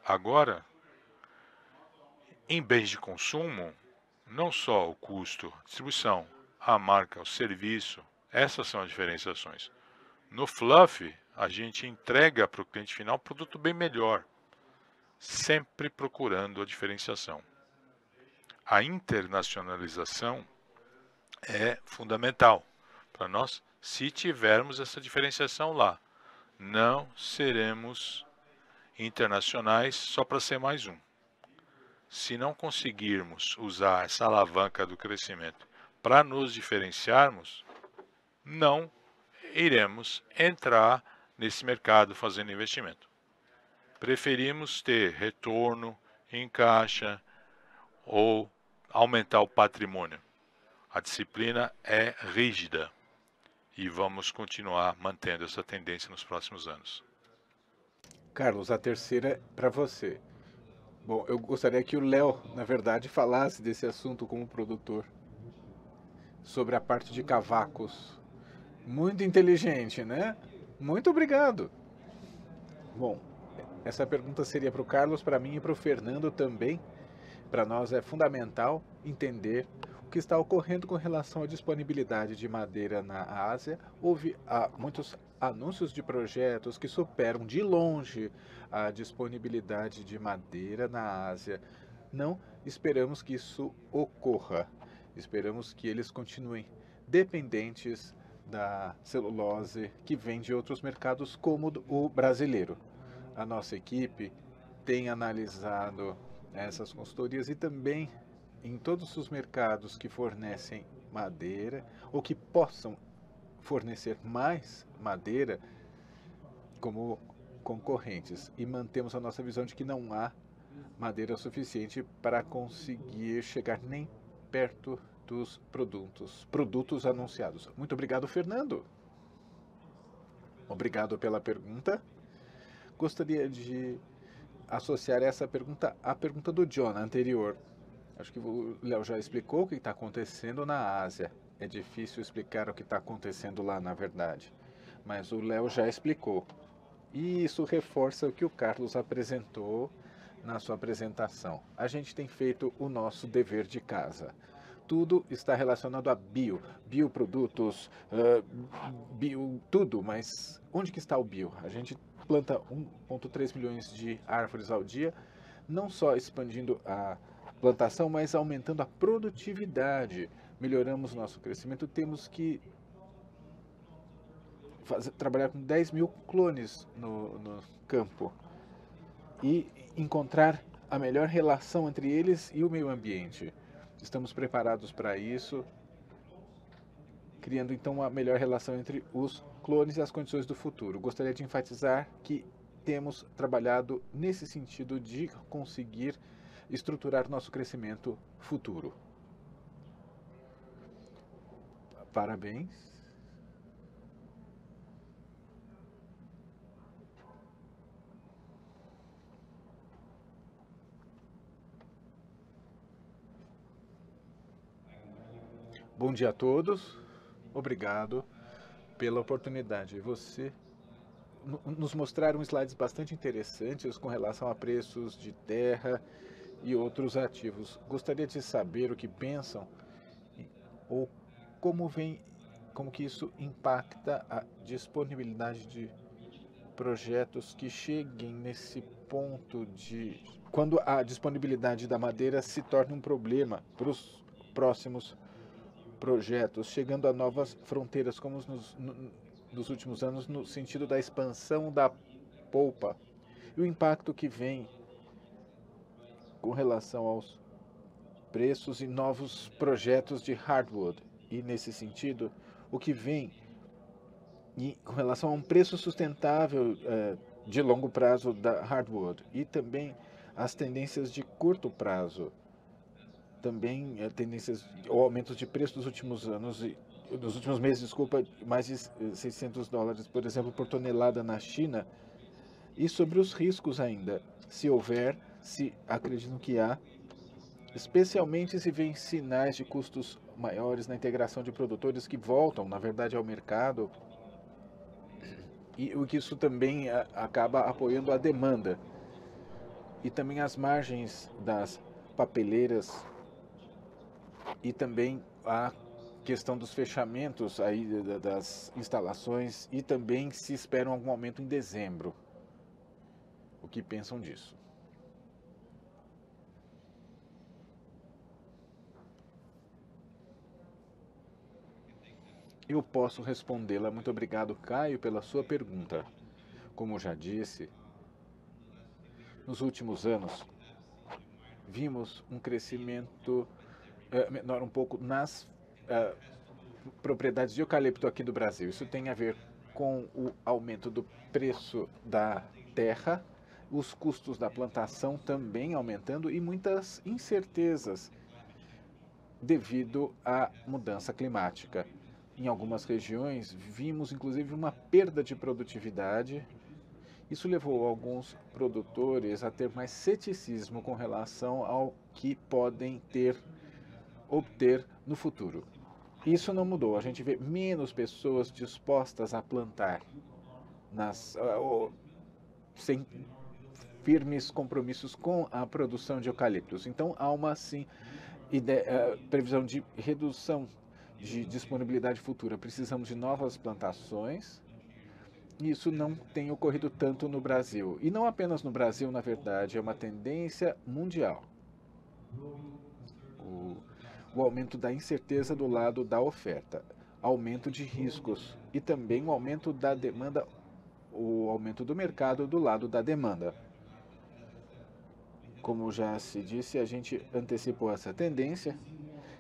Agora, em bens de consumo, não só o custo, a distribuição, a marca, o serviço, essas são as diferenciações. No Fluff, a gente entrega para o cliente final um produto bem melhor, sempre procurando a diferenciação. A internacionalização é fundamental para nós, se tivermos essa diferenciação lá. Não seremos internacionais só para ser mais um. Se não conseguirmos usar essa alavanca do crescimento para nos diferenciarmos, não iremos entrar nesse mercado fazendo investimento. Preferimos ter retorno em caixa ou aumentar o patrimônio. A disciplina é rígida e vamos continuar mantendo essa tendência nos próximos anos. Carlos, a terceira é para você. Bom, eu gostaria que o Léo, na verdade, falasse desse assunto como produtor, sobre a parte de cavacos. Muito inteligente, né? Muito obrigado. Bom, essa pergunta seria para o Carlos, para mim e para o Fernando também. Para nós é fundamental entender o que está ocorrendo com relação à disponibilidade de madeira na Ásia. Houve muitos anúncios de projetos que superam de longe a disponibilidade de madeira na Ásia. Não esperamos que isso ocorra. Esperamos que eles continuem dependentes da celulose que vem de outros mercados, como o brasileiro. A nossa equipe tem analisado essas consultorias e também em todos os mercados que fornecem madeira ou que possam fornecer mais madeira como concorrentes, e mantemos a nossa visão de que não há madeira suficiente para conseguir chegar nem perto dos produtos anunciados. Muito obrigado, Fernando. Obrigado pela pergunta. Gostaria de associar essa pergunta à pergunta do John anterior. Acho que o Léo já explicou o que está acontecendo na Ásia. É difícil explicar o que está acontecendo lá, na verdade. Mas o Léo já explicou. E isso reforça o que o Carlos apresentou na sua apresentação. A gente tem feito o nosso dever de casa. Tudo está relacionado a bioprodutos, tudo, mas onde que está o bio? A gente planta 1,3 milhões de árvores ao dia, não só expandindo a plantação, mas aumentando a produtividade. Melhoramos nosso crescimento, temos que trabalhar com 10 mil clones no campo e encontrar a melhor relação entre eles e o meio ambiente. Estamos preparados para isso, criando então a melhor relação entre os clones e as condições do futuro. Gostaria de enfatizar que temos trabalhado nesse sentido de conseguir estruturar nosso crescimento futuro. Parabéns. Bom dia a todos. Obrigado pela oportunidade. Você nos mostraram slides bastante interessantes com relação a preços de terra e outros ativos. Gostaria de saber o que pensam ou como que isso impacta a disponibilidade de projetos que cheguem nesse ponto de quando a disponibilidade da madeira se torna um problema para os próximos projetos, chegando a novas fronteiras, como nos últimos anos, no sentido da expansão da polpa, e o impacto que vem com relação aos preços e novos projetos de hardwood. E, nesse sentido, o que vem com relação a um preço sustentável de longo prazo da hardwood e também as tendências de curto prazo, também tendências ou aumentos de preço dos últimos anos, nos últimos meses, desculpa, mais de $600, por exemplo, por tonelada na China. E sobre os riscos ainda, se houver, se acreditam que há, especialmente se vêem sinais de custos maiores na integração de produtores que voltam, na verdade, ao mercado, e o que isso também acaba apoiando a demanda. E também as margens das papeleiras e também a questão dos fechamentos aí das instalações e também se espera algum aumento em dezembro. O que pensam disso? Eu posso respondê-la. Muito obrigado, Caio, pela sua pergunta. Como já disse, nos últimos anos, vimos um crescimento menor um pouco nas propriedades de eucalipto aqui do Brasil. Isso tem a ver com o aumento do preço da terra, os custos da plantação também aumentando e muitas incertezas devido à mudança climática. Em algumas regiões, vimos inclusive uma perda de produtividade. Isso levou alguns produtores a ter mais ceticismo com relação ao que podem obter no futuro. Isso não mudou. A gente vê menos pessoas dispostas a plantar sem firmes compromissos com a produção de eucaliptos. Então, há uma, sim, previsão de redução de disponibilidade futura. Precisamos de novas plantações. E isso não tem ocorrido tanto no Brasil. E não apenas no Brasil, na verdade, é uma tendência mundial. O aumento da incerteza do lado da oferta, aumento de riscos e também o aumento da demanda, o aumento do mercado do lado da demanda. Como já se disse, a gente antecipou essa tendência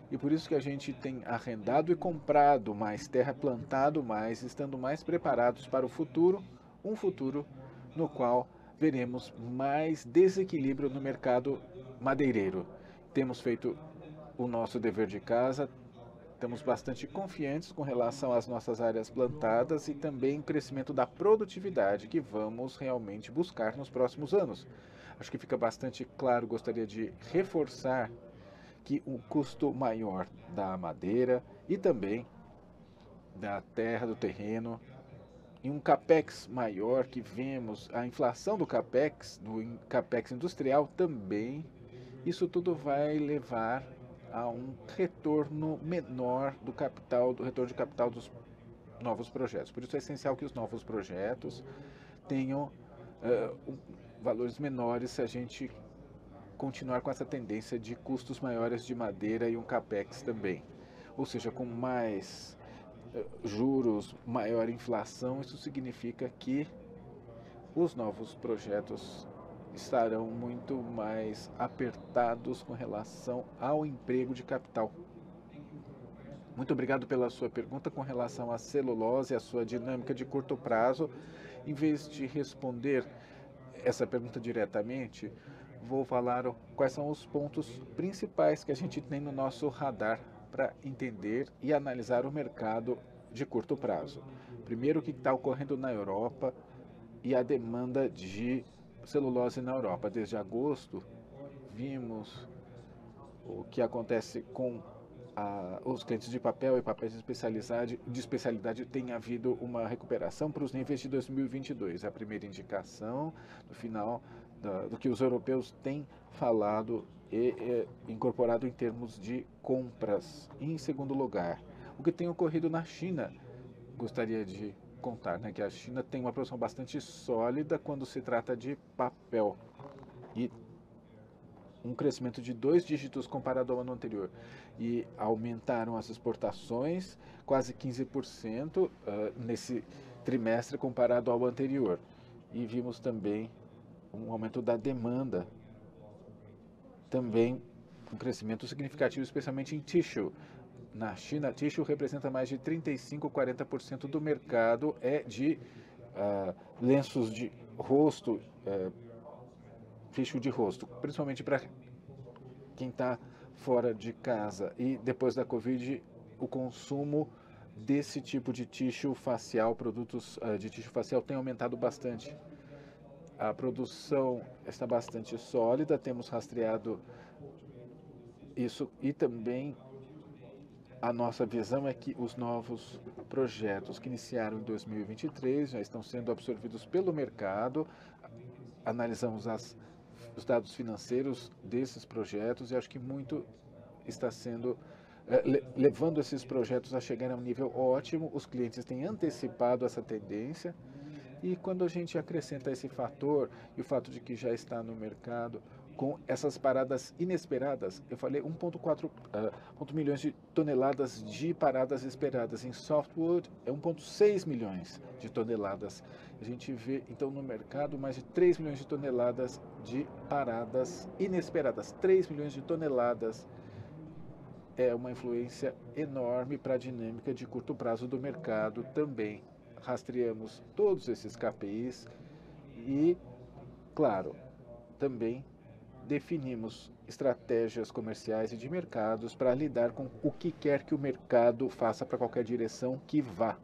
e por isso que a gente tem arrendado e comprado mais terra, plantado mais, estando mais preparados para o futuro, um futuro no qual veremos mais desequilíbrio no mercado madeireiro. Temos feito o nosso dever de casa, estamos bastante confiantes com relação às nossas áreas plantadas e também o crescimento da produtividade que vamos realmente buscar nos próximos anos. Acho que fica bastante claro, gostaria de reforçar que o custo maior da madeira e também da terra, do terreno, e um capex maior que vemos, a inflação do capex industrial também, isso tudo vai levar a um retorno menor do capital, do retorno de capital dos novos projetos. Por isso é essencial que os novos projetos tenham valores menores se a gente continuar com essa tendência de custos maiores de madeira e um capex também. Ou seja, com mais juros, maior inflação, isso significa que os novos projetos estarão muito mais apertados com relação ao emprego de capital. Muito obrigado pela sua pergunta com relação à celulose, a sua dinâmica de curto prazo. Em vez de responder essa pergunta diretamente, vou falar quais são os pontos principais que a gente tem no nosso radar para entender e analisar o mercado de curto prazo. Primeiro, o que está ocorrendo na Europa e a demanda de celulose na Europa. Desde agosto, vimos o que acontece com os clientes de papel e papéis de especialidade. Tem havido uma recuperação para os níveis de 2022. A primeira indicação no final do que os europeus têm falado e incorporado em termos de compras. E, em segundo lugar, o que tem ocorrido na China. Gostaria de contar, que a China tem uma produção bastante sólida quando se trata de papel e um crescimento de 2 dígitos comparado ao ano anterior, e aumentaram as exportações quase 15% nesse trimestre comparado ao anterior, e vimos também um aumento da demanda, também um crescimento significativo, especialmente em tissue. Na China, tissue representa mais de 35% a 40% do mercado de lenços de rosto, tixo de rosto, principalmente para quem está fora de casa. E depois da Covid, o consumo desse tipo de tixo facial, produtos de tixo facial, tem aumentado bastante. A produção está bastante sólida, temos rastreado isso e também a nossa visão é que os novos projetos que iniciaram em 2023 já estão sendo absorvidos pelo mercado. Analisamos os dados financeiros desses projetos e acho que muito está sendo levando esses projetos a chegar a um nível ótimo. Os clientes têm antecipado essa tendência e quando a gente acrescenta esse fator e o fato de que já está no mercado com essas paradas inesperadas, eu falei 1,4 milhões de toneladas de paradas esperadas. Em softwood é 1,6 milhões de toneladas. A gente vê então no mercado mais de 3 milhões de toneladas de paradas inesperadas. 3 milhões de toneladas é uma influência enorme para a dinâmica de curto prazo do mercado também. Rastreamos todos esses KPIs e, claro, também definimos estratégias comerciais e de mercados para lidar com o que quer que o mercado faça para qualquer direção que vá.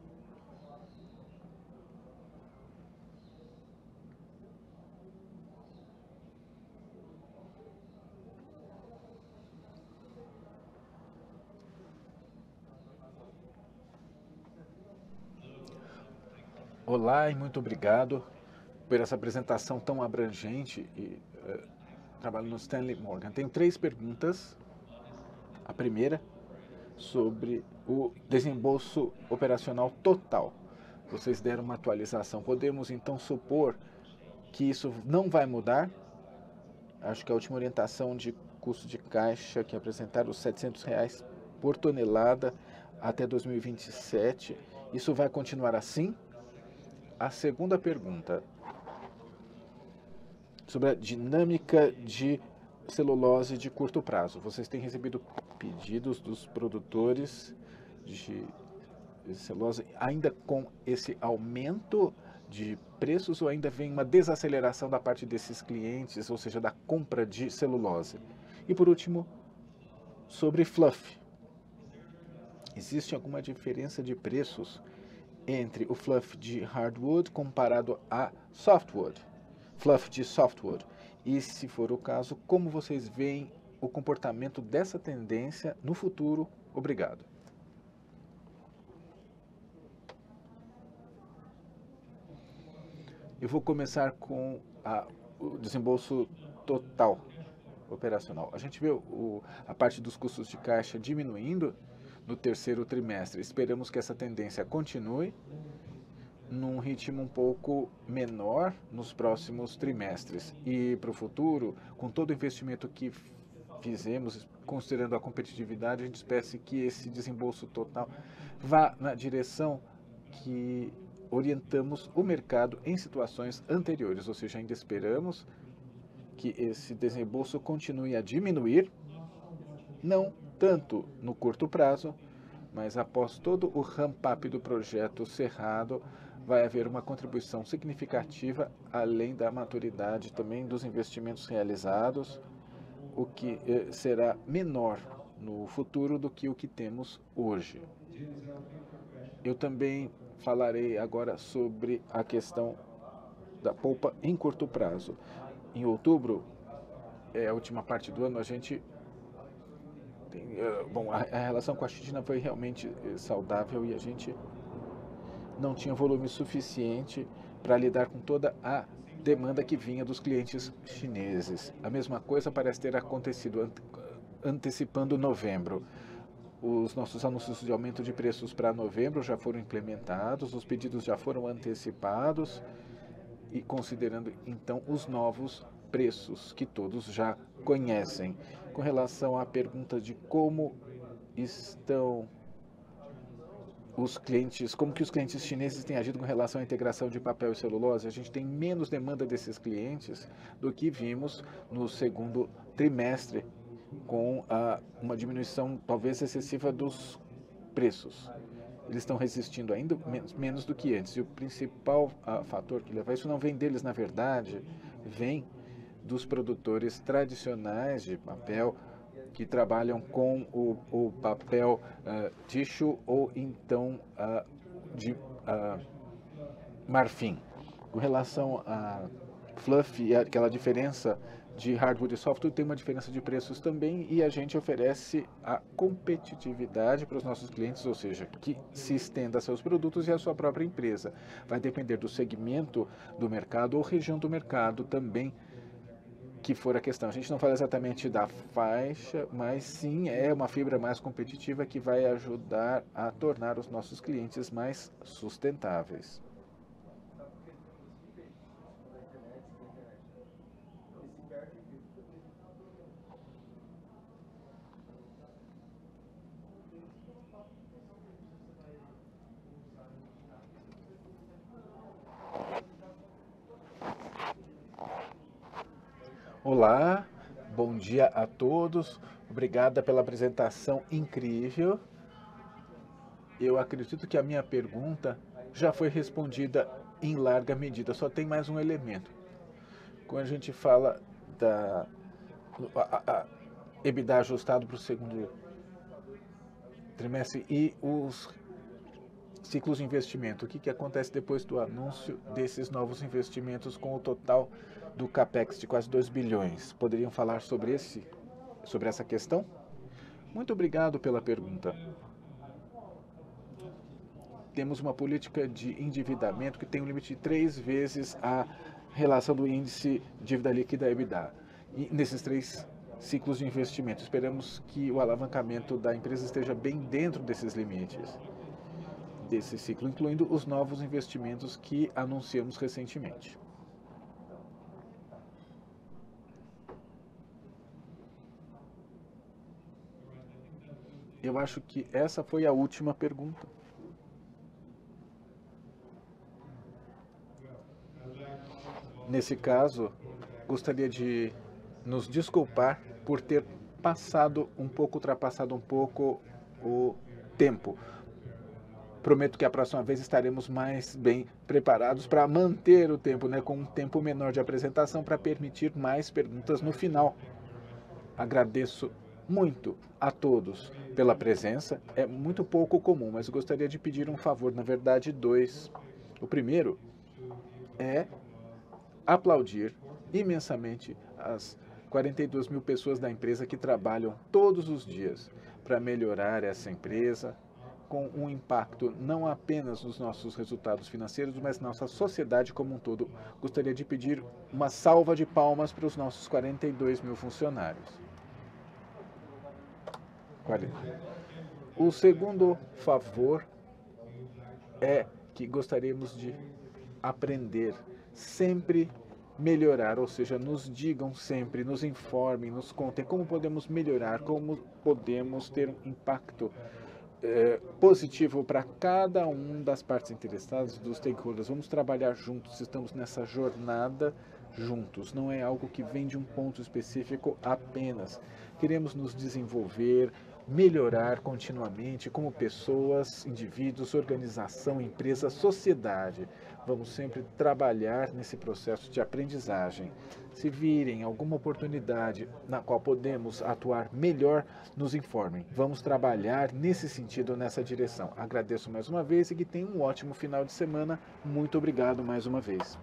Olá e muito obrigado por essa apresentação tão abrangente e trabalho no Stanley Morgan. Tenho 3 perguntas. A primeira sobre o desembolso operacional total. Vocês deram uma atualização. Podemos então supor que isso não vai mudar? Acho que a última orientação de custo de caixa que apresentaram os R$700 por tonelada até 2027. Isso vai continuar assim? A segunda pergunta sobre a dinâmica de celulose de curto prazo. Vocês têm recebido pedidos dos produtores de celulose ainda com esse aumento de preços ou ainda vem uma desaceleração da parte desses clientes, ou seja, da compra de celulose? E por último, sobre fluff. Existe alguma diferença de preços entre o fluff de hardwood comparado a softwood? Fluff de softwood. E se for o caso, como vocês veem o comportamento dessa tendência no futuro? Obrigado. Eu vou começar com o desembolso total operacional. A gente vê a parte dos custos de caixa diminuindo no terceiro trimestre. Esperamos que essa tendência continue num ritmo um pouco menor nos próximos trimestres. E para o futuro, com todo o investimento que fizemos, considerando a competitividade, a gente espera que esse desembolso total vá na direção que orientamos o mercado em situações anteriores, ou seja, ainda esperamos que esse desembolso continue a diminuir, não tanto no curto prazo, mas após todo o ramp-up do projeto Cerrado, vai haver uma contribuição significativa, além da maturidade também dos investimentos realizados, o que será menor no futuro do que o que temos hoje. Eu também falarei agora sobre a questão da polpa em curto prazo. Em outubro, a última parte do ano, a gente tem, a relação com a China foi realmente saudável e a gente não tinha volume suficiente para lidar com toda a demanda que vinha dos clientes chineses. A mesma coisa parece ter acontecido antecipando novembro. Os nossos anúncios de aumento de preços para novembro já foram implementados, os pedidos já foram antecipados e considerando então os novos preços que todos já conhecem. Com relação à pergunta de como estão os clientes, como que os clientes chineses têm agido com relação à integração de papel e celulose, a gente tem menos demanda desses clientes do que vimos no segundo trimestre, com uma diminuição talvez excessiva dos preços. eles estão resistindo ainda menos do que antes. E o principal fator que leva a isso não vem deles, na verdade, vem dos produtores tradicionais de papel que trabalham com o papel tissue ou então de marfim. Com relação a fluff e aquela diferença de hardwood e softwood, tem uma diferença de preços também, e a gente oferece a competitividade para os nossos clientes, ou seja, que se estenda a seus produtos e a sua própria empresa. Vai depender do segmento do mercado ou região do mercado também que for a questão. A gente não fala exatamente da faixa, mas sim é uma fibra mais competitiva que vai ajudar a tornar os nossos clientes mais sustentáveis. Olá, bom dia a todos. Obrigada pela apresentação incrível. Eu acredito que a minha pergunta já foi respondida em larga medida. Só tem mais um elemento. Quando a gente fala da EBITDA ajustado para o segundo trimestre e os ciclos de investimento, o que acontece depois do anúncio desses novos investimentos com o total do CAPEX de quase 2 bilhões. Poderiam falar sobre essa questão? Muito obrigado pela pergunta. Temos uma política de endividamento que tem um limite de 3 vezes a relação do índice dívida líquida EBITDA. E nesses 3 ciclos de investimento, esperamos que o alavancamento da empresa esteja bem dentro desses limites, desse ciclo, incluindo os novos investimentos que anunciamos recentemente. Eu acho que essa foi a última pergunta. Nesse caso, gostaria de nos desculpar por ter ultrapassado um pouco o tempo. Prometo que a próxima vez estaremos mais bem preparados para manter o tempo, com um tempo menor de apresentação, para permitir mais perguntas no final. Agradeço muito a todos pela presença. É muito pouco comum, mas gostaria de pedir um favor, na verdade 2. O primeiro é aplaudir imensamente as 42 mil pessoas da empresa que trabalham todos os dias para melhorar essa empresa, com um impacto não apenas nos nossos resultados financeiros, mas na nossa sociedade como um todo. Gostaria de pedir uma salva de palmas para os nossos 42 mil funcionários. O segundo favor é que gostaríamos de aprender, sempre melhorar, ou seja, nos digam sempre, nos informem, nos contem como podemos melhorar, como podemos ter um impacto positivo para cada um das partes interessadas, dos stakeholders. Vamos trabalhar juntos, estamos nessa jornada juntos, não é algo que vem de um ponto específico apenas. Queremos nos desenvolver, melhorar continuamente como pessoas, indivíduos, organização, empresa, sociedade. Vamos sempre trabalhar nesse processo de aprendizagem. Se virem alguma oportunidade na qual podemos atuar melhor, nos informem. Vamos trabalhar nesse sentido, nessa direção. Agradeço mais uma vez e que tenham um ótimo final de semana. Muito obrigado mais uma vez.